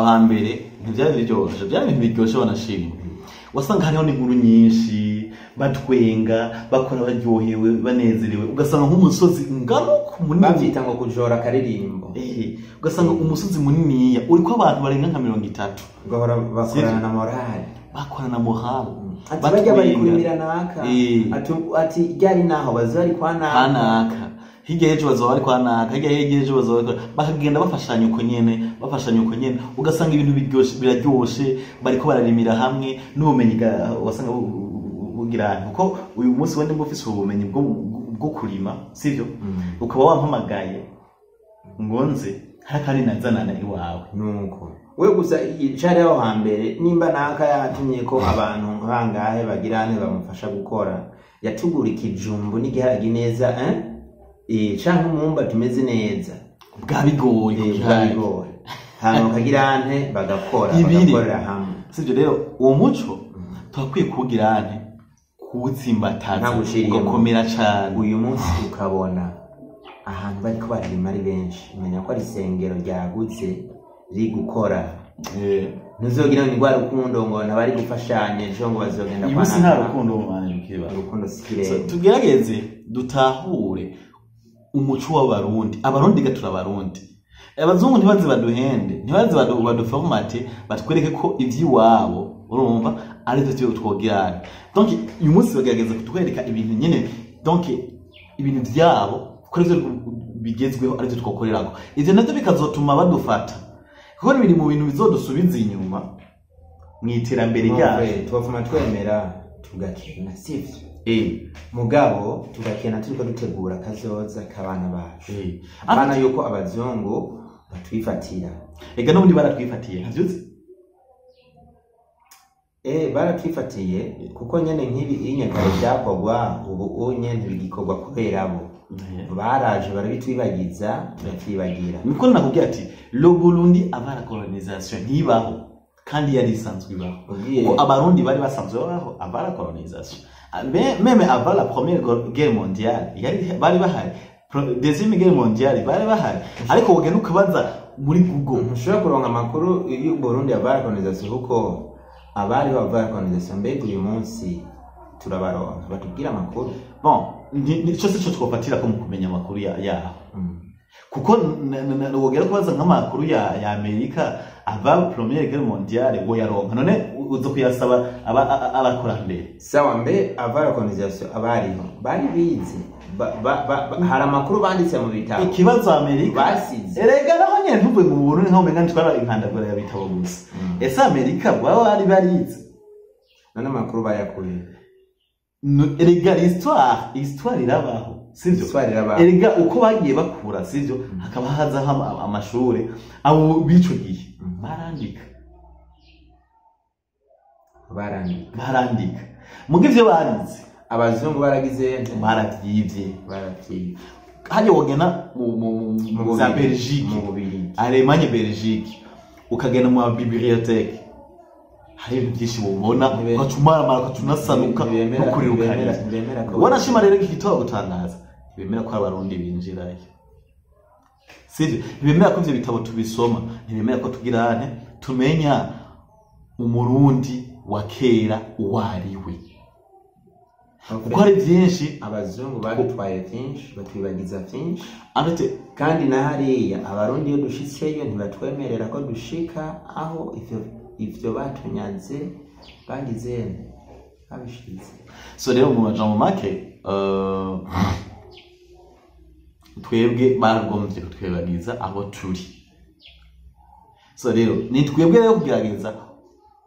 hambere ntivyari biryoshe byari ibintu biryoshe banashimye wasanga hariho n'inkuru nyinshi batwenga bakora baryohewe banezerewe ugasanga nk'umusozi ngano munini bavyita ngo kujora karirimbo ugasanga umusozi munini uri ko abantu barenga nka 30 gahora bakorana na morale bajya bari kurimira naka ati ryari naho bazari kwa naka hirya y'ejo bazaba bari kwa naka hirya y'ejo bazaba bakagenda bafashanya uko nyene ugasanga ibintu biraryoshe bariko bararimira hamwe n'ubumenyi wasanga bugira kuko uyu munsi wende mbufise ubumenyi bwo kurima sivyo ukaba wampamagaye ngonze harakari nazanana iwawe nuko we gusa icari aho hambere nimba naka yatumye ko abantu bangahe bagirane bamufasha gukora yatugura ikijumbu n'igiharagi neza canke umwumba tumeze neza bwabigoye hano kagirane bagakorera hamwe sivyo rero uwo muco twakwiye kugirane kuwutsimbataza ugakomera cane uyu munsi ukabona ahantu bariko barima ari benshi umenya ko ari isengero ryagutse riri gukora ntuzogira ngo ngwara rukundo ngo nabari gufashanya ejo ngo bazogenda kwa naka nta rukundo mwana rukiba urukundo sikire tugerageze dutahure umuco w'abarundi abarundi gatura abarundi abazungu ntibaze baduhende ntibaze baduformate batwereke ko ivyiwabo urumva ari byo twogirana donc uyu munsi bagerageza kutwereka ibintu nyene donc ibintu vyabo ko rivyo bigezweho ari byo twokorerako ivyo navyo bikazotuma badufata kuko biri mu bintu bizodusubiza inyuma mwiterambere ryacu twafuma twemera tugakena sivyo mugabo tugakena turiko dutegura kazoza kabana bacu abana yuko abazungu batwifatira ega no muri baratwifatiye havyuze baratwifatiye kuko nyene nk'ibi inyakare byakogwa ubu unye ntibigikorwa kubera bo baraje barabitwibagiza turatwibagira niko nakubwira ati le Burundi avant la colonisation ntibaho kandi yari isanzwe ibaho ko abarundi bari basanzwe baho avant la colonisation même avant la première guerre mondiale bari bahari deuxième guerre mondiale bari bahari ariko ugenda ukabaza muri Google ushobora kuronka amakuru y'u Burundi avant la colonisation kuko abari bava la colonisation mbega uyu munsi turabaronka batubwira amakuru. Bon, nico sico twofatira ko mu kumenya amakuru yaho. Kuko wogera kubaza nk'amakuru ya Amerika ava Première Guerre Mondiale ngo yaronka none uzo kuyasaba abakora mbere. Sawa mbe ava la colonisation abariho bari bize hari amakuru banditse mu bitabo. Ikibazo Amerika basize erega naho nyene ntuvuye mu Burundi nko menga ntwara inkandagura ya bitabo gusa. Ese Amerika baba barize none amakuru bayakuye. Erega histoire irabaho sivyo. Erega uko bagiye bakura sivyo hakaba haza amashure abo bico gihe barandika muge ivyo barize abazungu baragize baravyivye haje wogena mu za Belgique mu Bubiligi Allemagne Belgique ukagena mu bibliothèque hari ibintu byinshi ubona ukacumara ukacunasanuka no kurirukana. Wanashima rero iki gitabo gutangaza bemera ko abarundi binjirayo sivyo, bemera ko ivyo bitabo tubisoma, ntibemera ko tugirane tumenya umurundi wa kera uwariwe. Kuko hari byinshi abazungu badutwaye byinshi batwibagiza byinshi kandi na hariya abarundi iyo dushitseyo ntibatwemerera ko dushika aho ivyo batunyaze bagize babishize. So rero mu majambo make twebwe baragomvye kutwebagiza aho turi. So rero ni twebwe rero kugerageza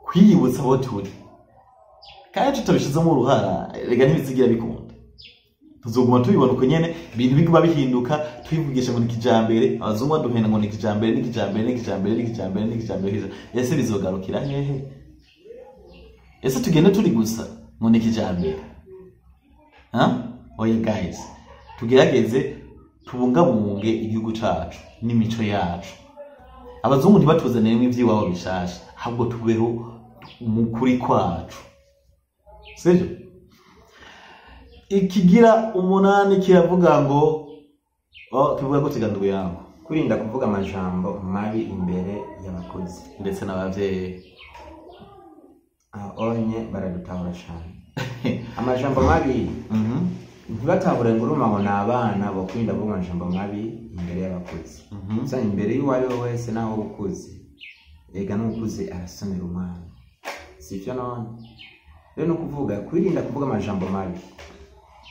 kwiyibutsa aho turi kandi tutabishizemo uruhara rega ntibizigira bikunda. Tuzoguma tubibona uko nyene ibintu biguma bihinduka twivugisha ngo nikijambere abazungu baduhenda ngo nikijambere. Ese bizogarukira hehe? Ese tugende turi gusa ngo nikijambere? Oya guys, tugerageze tubungabunge igihugu cacu n'imico yacu. Abazungu ntibatuzanire ivy'iwabo bishasha ahubwo tubeho umukuri kwacu sivyo. Ikigira umunani kiravuga ngo kivuga ko kiganduye yango kurinda kuvuga amajambo mabi imbere y'abakozi ndetse n'abavyeyi. Onye baradutahura cyane amajambo mabi ntibatahura nguruma ngo nabana bo kurinda kuvuga amajambo mabi imbere y'abakozi. Sasa imbere y'uwari wese naho ukuze ega n'ukuze arasomera umwana sivyo none. Rero no kuvuga kwirinda kuvuga amajambo mabi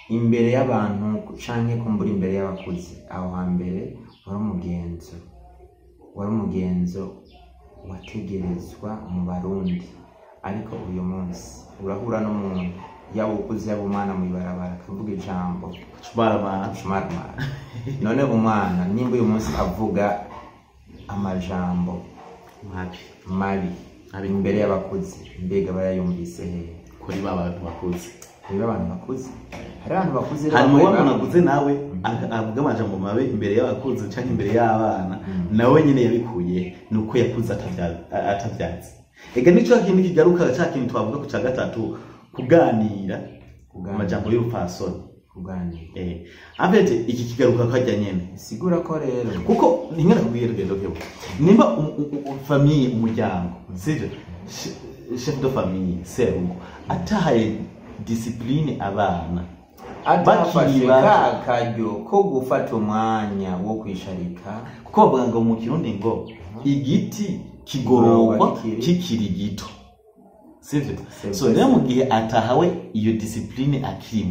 imbere y'abantu canke kumbura imbere y'abakuzi. Aho hambere wari umugenzo wategerezwa mu Barundi, ariko uyu munsi urahura n'umuntu yaba ukuze yaba umwana mu ibarabara akavuga ijambo shumaramara. None umwana nimba uyu munsi avuga amajambo mabi imbere y'abakuzi mbega barayumvise hehe? Kuri abantu bakuze. Hari abantu bakuze hanyuma naguze nawe avuga amajambo mabe imbere y'abakuze canke imbere y'abana nawe nyene yabikuye nuko yakuze atavyazi. Ega nico kintu kigaruka ca kintu twavuga ku ca gatatu kuganira amajambo y'urupfasoni kuganira. Abete iki kigaruka kajya nyene sigura ko rero kuko ningana kubwira rugendo kebo nimba famille umuryango sivyo chef de famille serugo atahaye discipline abana bakiriba kajyo ko gufata umwanya wo kwisharika kuko bavuga mu Kirundi ngo igiti kigororwa kikiri gito sivyo. So rero mu gihe atahawe iyo discipline akiri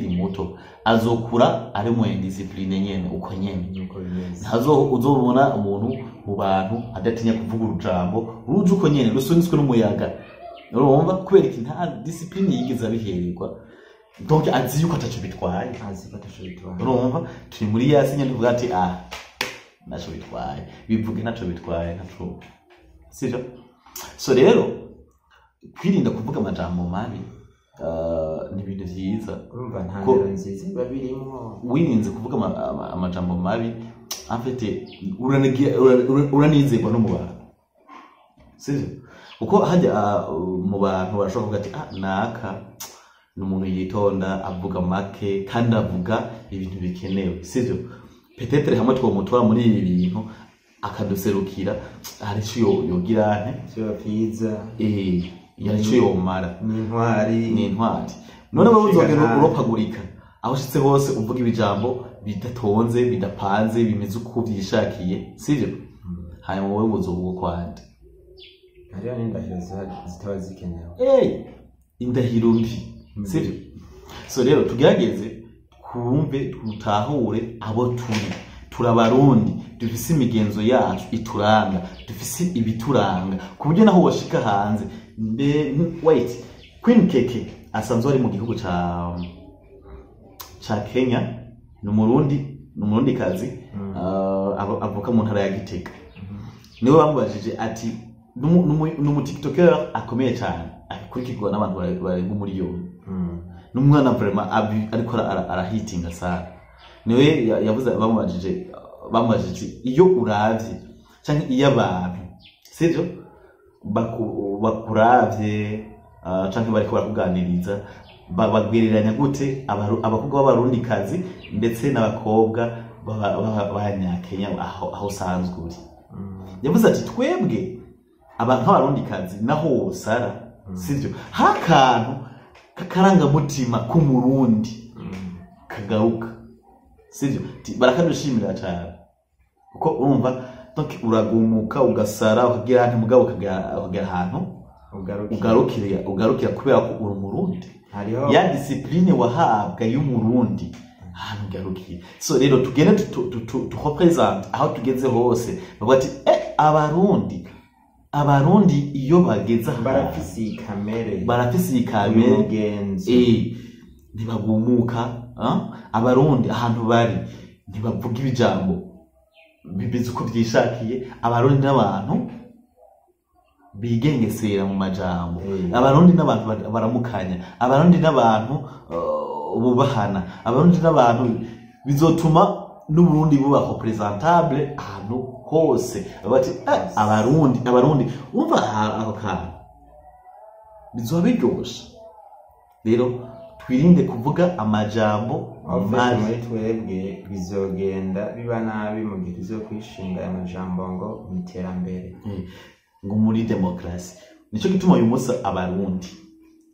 muto, azokura ari mu discipline nyene uko nyene. Uzobona umuntu mu bantu adatinya kuvuga urujambo ruje uko nyene rusunitswe n'umuyaga. Urumva kubera iki nta discipline yigeze abihererwa. Donc azi yuko ataco bitwaye. Urumva turi muri yasi nyene tuvuga ati naco bitwaye bivuge naco bitwaye naco sivyo. So rero kwirinda kuvuga amajambo mabi ni ibintu vyiza. Urumva ntandero nziza babirimo wirinze kuvuga amajambo mabi afite uranizerwa no mu bantu sivyo. Uko hajya mu bantu barashobora kuvuga ati naka n'umuntu yitonda avuga make kandi avuga ibintu bikenewe sivyo. Peut-être hamwe twomutwara muri ibi bintu akaduserukira hari cyo yogira nte cyo pizza yari cyo yomara ni intwari none baba uzogera uropagurika aho shitse hose uvuga ibijambo bidatonze bidapanze bimeze uko byishakiye sivyo hanyuma wowe muzovuga kwande hariyo n'indahiro zitaba zikenewe indahiro mbi sivyo so rero tugerageze kumve tutahure abo turabarundi dufise imigenzo yacu ituranga dufise ibituranga ku buryo naho washika hanze wait Queen Keke asanzwe ari mu gihugu ca Kenya n'umurundi kazi avuka mu ntara ya Gitega niwe bamubajije ati numu TikToker akomeye cyane akurikirwa n'abantu bari mu miliyoni n'umwana vraiment ariko arahitinga sana niwe yavuze bamubajije iyo uravye cyangwa iyo abantu sivyo bakuravye cyangwa bariko barakuganiriza bagwiriranya gute abakobwa b'abarundi kazi ndetse n'abakobwa b'abanyakenya aho usanzwe uri yavuze ati twebwe nk'abarundi kazi naho sara sivyo hakantu kakarangamutima k'umurundi kagaruka sivyo barakadushimira cyane kuko urumva donc uragumuka ugasara ukagira nti mugabo ukagera ahantu ugarukira kubera ko uri umurundi ya discipline wahabwa y'umurundi ahantu ugarukiye so rero tugende turepresent aho tugeze hose bavuga ati abarundi iyo bageze barafise ikamere mugenzo ntibagumuka abarundi ahantu bari ntibavuga ibijambo bimeze uko byishakiye abarundi n'abantu bigengesera mu majambo abarundi n'abantu baramukanya abarundi n'abantu bubahana abarundi n'abantu bizotuma n'uburundi buba representable ahantu hose bati abarundi umva aho kana bizoba biryoshe rero twirinde kuvuga amajambo muri twebwe bizogenda biba nabi mu gihe zo kwishinga amajambo ngo miterambere ngo muri demokrasi nico gituma uyu munsi abarundi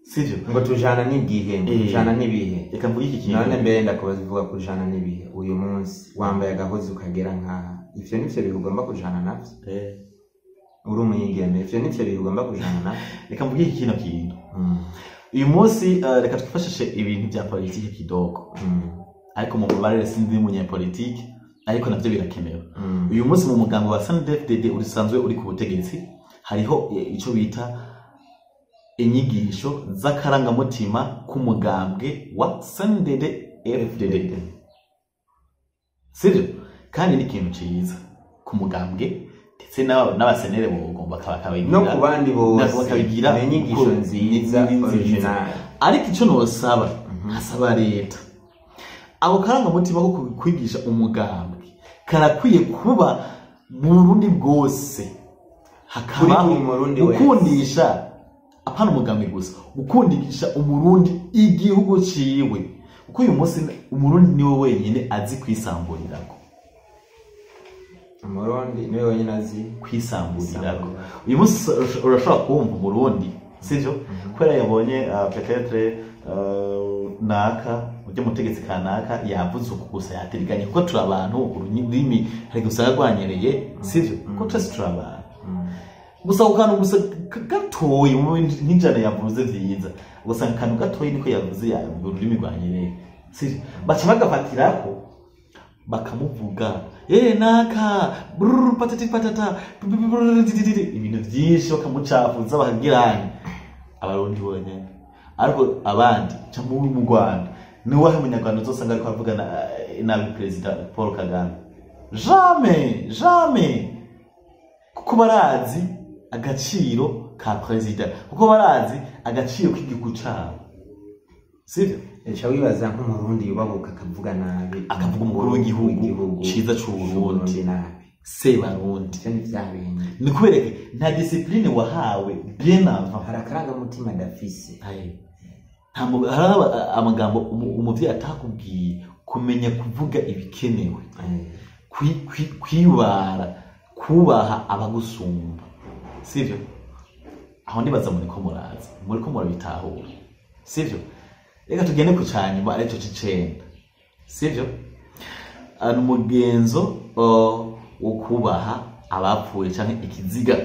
sivyo ngo tujana n'igihe tujana n'ibihe reka mvuge iki kintu none mbere ndakubaza kujana n'ibihe uyu munsi wambaye agahozi ukagera nka ivyo nivyo bigomba kujana navyo uri umuyigeme ivyo nivyo bigomba kujana navyo reka mvuge iki kintu uyu munsi reka twifashishe ibintu bya politiki kidogo ariko mu mubarere sindi munyapolitiki ariko navyo birakenewe uyu munsi mu mugambo wa SNDD urisanzwe uri ku butegetsi hariho ico bita inyigisho z'akarangamutima k'umugambwe wa SNDD FDD sivyo kandi ni ikintu ciza ku mugambwe ndetse n'abasenere bagomba no ku bandi bose bakabigira inyigisho nziza original ariko ico nosaba hasaba leta abo karangamutima ko kwigisha umugambwe karakwiye kuba mu Burundi bwose hakabaho gukundisha apana umugambwe gusa gukundisha umurundi igihugu ciwe kuko uyu munsi umurundi niwe wenyine azi kwisamburirako umurundi niwe wenyine azi kwisamburirako uyu munsi urashobora kumva umurundi sivyo kwera yabonye peut-être naka ujye mutegetsi kanaka yavuze uko gusa yatiriganye kuko turi abantu ururimi hari gusa rwanyereye sivyo kuko twese turi abantu gusa ukantu gusa gatoyi n'injana yavuze vyiza gusa kantu gatoyi niko yavuze ururimi rwanyereye sivyo baca bagafatirako bakamuvuga naka patati patata ibintu vyinshi bakamucafuza bakagiranye abarundi bonyene ariko abandi cyangwa mu Rwanda ni wahe munyarwanda uzosanga ariko avuga nabi president Paul Kagame jamais kuko barazi agaciro ka president kuko barazi agaciro k'igihugu cyabo sivyo echa wibaza nk'umurundi yubabuka akavuga nabi akavuga umukuru w'igihugu ciza c'Uburundi nabi Sebarundi cyane byabene ni kubereke nta discipline wahawe bien avant harakaranga mutima dafise amagambo umuvyi atakubwiye kumenya kuvuga ibikenewe kwibara kubaha abagusumba, sivyo? Aho ndibaza muriko muraza, muriko murabitahura, sivyo? Reka tugende ku cyanyuma aricyo c'icenda, sivyo? Umugenzo wo kubaha abapfuye canke ikiziga.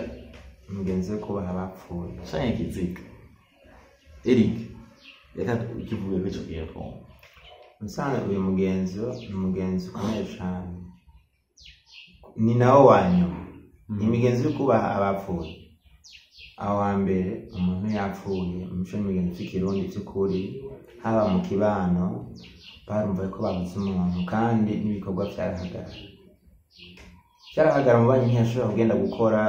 Umugenzo wo kubaha abapfuye canke ikiziga. Eric, reka ukivuge kwico kiyo. Usanga uyu mugenzo ni umugenzo ukomeye cyane, ni nawo wanyuma. Imigenzo yo kubaha abapfuye, aho hambere umuntu yapfuye, umuco n'imigenzo cy'ikirundi cy'ukuri, haba mu kibano barumva ko babuze umuntu kandi n'ibikorwa byarahagara mu banki ntiyashobora kugenda gukora,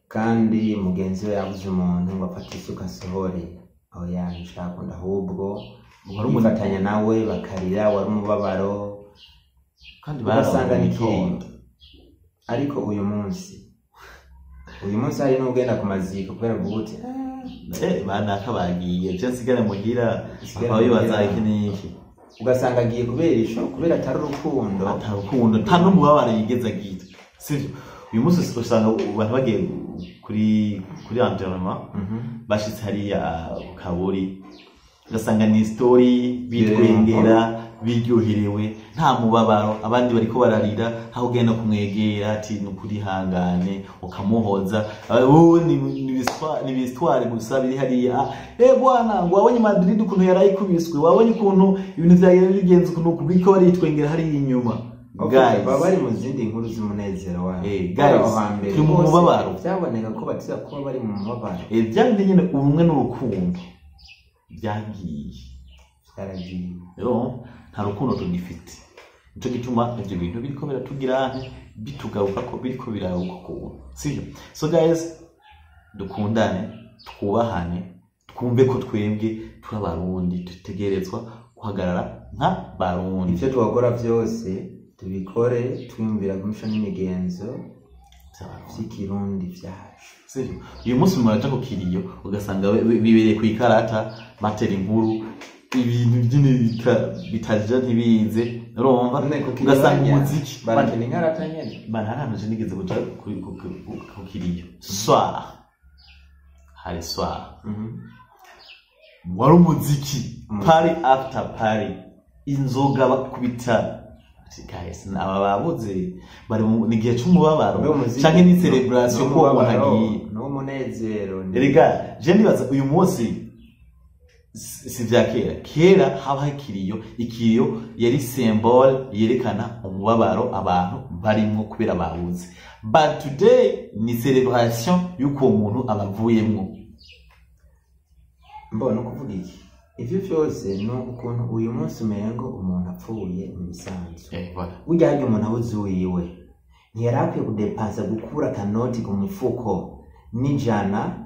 kandi mugenzi we yabuze umuntu ngo afate isuka asohore aho yanshaka, ahubwo yifatanya nawe bakarira, wari umubabaro kandi barasanga n'ikirinda. Ariko uyu munsi hari n'ugenda ku maziko kubera guhuti banaka bagiye je nsigare mugira aho bibaza iki n'iki, ugasanga agiye kubera isho, kubera atari urukundo nta n'umubabaro yigeze agira, sivyo? Uyu munsi usanga abantu bagiye kuri enterrement bashitse hariya kaburi, ugasanga ni story bitwengera biryoherewe nta mubabaro, abandi bariko bararira, aho ugenda kumwegera ati nukuri hangane ukamuhoza, ni bistware gusa biri hariya. Bwana ngo wabonye Madrid ukuntu yarayikubiswe, wabonye ukuntu ibintu vyagiye bigenze ukuntu kubiko baritwengera hariya inyuma. Guys, baba bari mu zindi nkuru z'umunezero wabo. Guys, turi mu mubabaro, byaboneka ko batiza kuba bari mu mubabaro. Byandi nyene ubumwe n'urukundo byagiye byaragiye, rero nta rukundo tugifite. Nico gituma ivyo bintu biriko biratugira bitugaruka ko biriko biraruka ko, sivyo? So guys, dukundane, twubahane, twumve ko twebwe turi abarundi, dutegerezwa guhagarara nka barundi. Ivyo twakora byose tubikore twiyumvira gumisha n'imigenzo by'ikirundi vyacu, sivyo? Uyu munsi muraja ku kiriyo ugasanga bibereye ku ikarata batera inkuru, ibintu byine bitaja ntibize, urumva? Ugasanga umuziki barakina inkarata nyene banaranje nigeze kuja ku kiriyo soir, hari soir wari umuziki, party after party, inzoga bakubita. Guys, aba babuze bari nigihe cy'umubabaro canke ni celebration ko umuntu no munezero. Erega je ndibaza uyu munsi si vya kera haba ikiriyo yari symbol yerekana umubabaro abantu barimwo kubera babuze, but today ni celebration yuko umuntu abavuyemwo. Mbona kuvuga iki? Ivyo vyose no ukuntu uyu munsi umengo umuntu apfuye mu bisanzwe. Burya hari umuntu abuzuyiwe, ntiyarakwiye kudepansa gukura kanoti ku mufuko n'ijana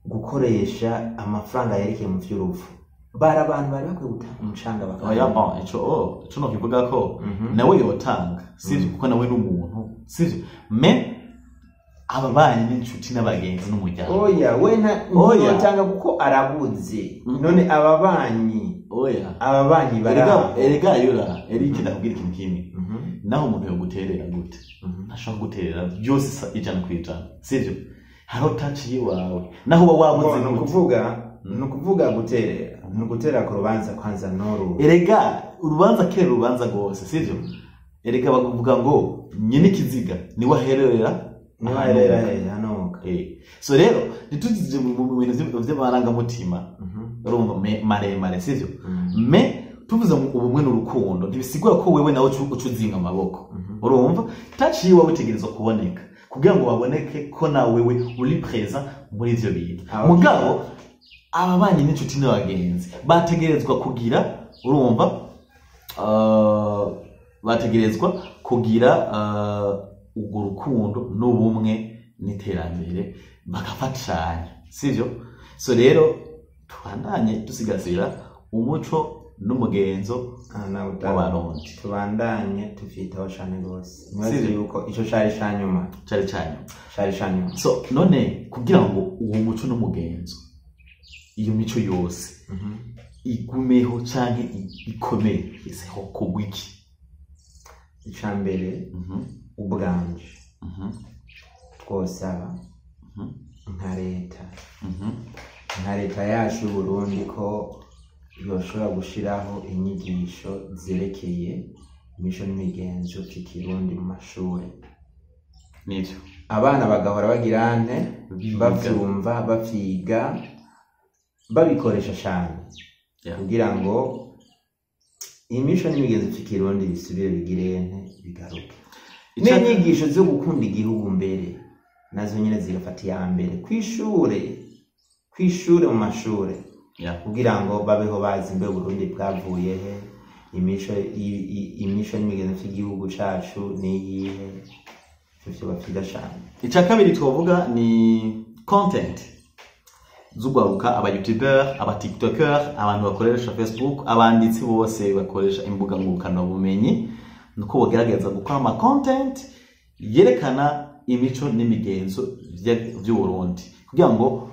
gukoresha amafaranga yerekeye mu vy'urupfu. Bara abantu bari bakwiye gutanga umucanga bakaba. Ico no kivuga ko nawe yotanga, sivyo? Kuko nawe n'umuntu, sivyo? Ababanyi n'inshuti n'abagenzi n'umuryango. Oya, wena yotanga kuko arabuze. None ababanyi bara. Erega yura, Eric ndakubwira ikintu kimwe. Naho umuntu yo guterera gute? Ntashaka guterera byose 100%, sivyo? Haro touch yiwawe. Naho uba wabuze nukuvuga guterera. Nugutera ku rubanza kwanza noru. Erega urubanza kera urubanza gose, sivyo? Erega bavuga ngo nyine kiziga ni waherera hanoka. So rero nitugije mu bintu vy'amaranga mutima, urumva maremare, sivyo? Me tuvuze mu ubumwe n'urukundo ntibisigura ko wewe nawe ucuzinga amaboko, urumva? Touch yiwe utegerezwa kuboneka kugira ngo baboneke ko na wewe uri present muri ivyo bintu. Mugabo ababanyi n'inshuti n'abagenzi bategerezwa kugira, urumva, bategerezwa kugira ubwo rukundo n'ubumwe n'iterambere bakafatanya, sivyo? So rero tubandanye dusigasira umuco n'umugenzo w'abarundi, tubandanye tufitaho cyane gose. Nibaze yuko ico cari cyanyuma. So none kugira ngo uwo muco n'umugenzo iyo mico yose igumeho canke ikomeye iseho kugwiki, icambere ubwanje twosaba nka leta yacu y'Uburundi ko yoshobora gushiraho inyigisho zerekeye imico n'imigenzo vy'ikirundi mu mashuri. Nivyo Abana bagahora bagirante bavyumva bavyiga babikoresha cyane kugira ngo imico n'imigenzo vy'ikirundi bisubire bigirente bigaruke. N'inyigisho zo gukunda igihugu mbere nazo nyine zigafata ya mbere kwishure mu mashure kugira ngo babeho bazi mbe Burundi bwavuye he, imico n'imigenzo vy'igihugu cacu niyihe, ivyo bafida cyane. Icya kabiri twovuga ni content z'ugwaruka, aba YouTuber, aba TikToker, abantu bakoresha Facebook, abanditsi bose bakoresha imbuga ngurukana bumenyi, nuko bagerageza gukora ama content yerekana imico n'imigenzo vy'Uburundi kugira ngo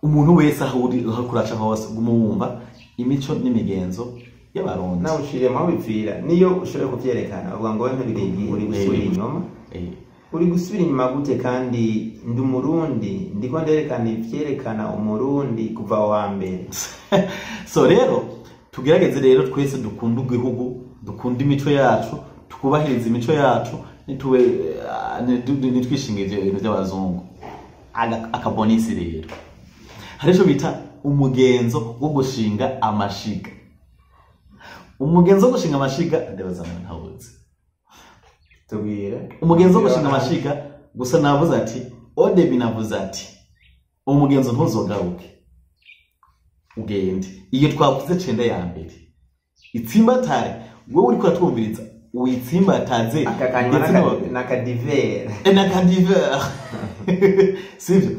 umuntu wese aho kuraca hose gumumva imico n'imigenzo y'Abarundi. Nawe ushiremo bipfira niyo ushobora kuvyerekana uvuga ngo wewe ntibigeye uri gusubira inyuma. Uri gusubira inyuma gute kandi ndi umurundi ndiko nderekana ivyerekana umurundi kuva wa mbere. So rero tugerageze rero twese dukunda igihugu, dukunda imico yacu, tukubahiriza imico yacu, nitwishingije ibintu by'abazungu. Akabonisi rero harico bita umugenzo wo gushinga amashiga. Umugenzo wo gushinga amashiga ndabazana ntabuze. Umugenzo wo gushinga amashiga gusa navuze ati ode binavuze ati umugenzo ntuzogaruke ugende. Iyo twavuze cende ya mbere itsimbatare wowe uri kuratwumviriza uitsimbataze nakadiver sivyo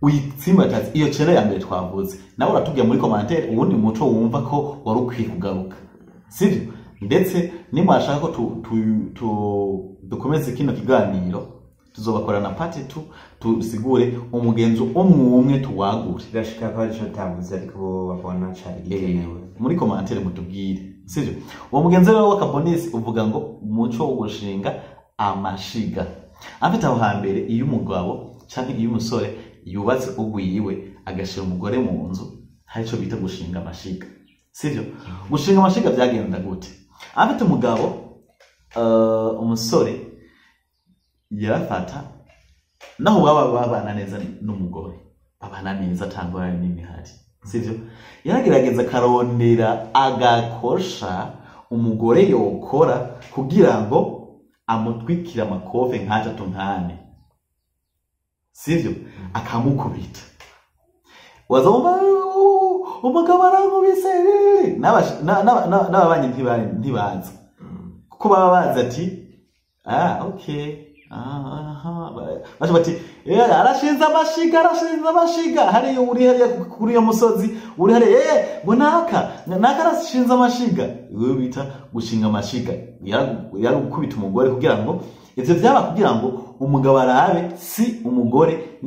uitsimbataze iyo cende ya mbere twavuze. Nawe uratubwiye muri commentaire ubundi muco wumva ko wari ukwiye kugaruka sivyo. Ndetse nimwashaka ko dukomeze kino kiganiro tuzobakorana part 2 tusigure umugenzo umwe tuwagure. Gashika ko arico tavuze ariko babona cari gikenewe muri commentaire mutubwire sivyo. Uwo mugenzo rero w'akabonisi uvuga ngo umuco wo gushinga amashiga. Afite aho hambere iyo umugabo canke iyo umusore yubatse ugwiwe agashira umugore mu nzu harico bita gushinga amashiga sivyo. Gushinga amashiga byagenda gute? Afite umugabo umusore yarafata naho babana neza n'umugore, babana neza tangwa nini hari sivyo. Yaragerageza karondera agakosha umugore yokora kugira ngo amutwikira amakofe nk'atatu nkane sivyo, akamukubita. Wazomba umugabo aramubise n'ababanyi ntibazi kuko baba bazi ati okay baje bati arashinza amashiga hari uri hariya kuri iyo musozi uri hariya bonaka arashinza amashiga. Wewe bita gushinga amashiga yaragukubita umugore kugira ngo ivyo vyaba kugira ngo umugabo arabe si umugore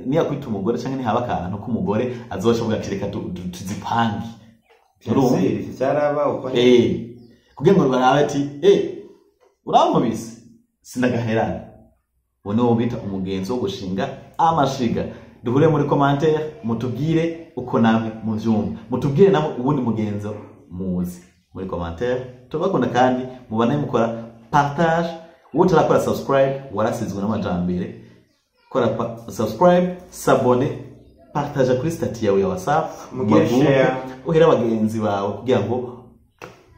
niyakwita umugore canke ni haba akantu k'umugore azoshoboye ati reka tuzipange kugira ngo barabe ati uramubise sinagaherana. Bone wo bita umugenzo wo gushinga amashiga. Duhure muri commentaire mutubwire uko namwe muvyumva, mutubwire nabo ubundi mugenzo muzi muri commentaire. Tubakunda kandi mubane mukora partage. Wote rakora subscribe warasizwe n'amajambere, kora subscribe, s'abonner, partage kuri stati yawe ya WhatsApp, share, uhera abagenzi bawe kugira ngo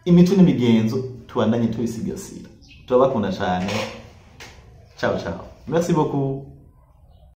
imico n'imigenzo tubandanye tubisigasira. Tubakunda cyane. Ciao ciao. Merci beaucoup.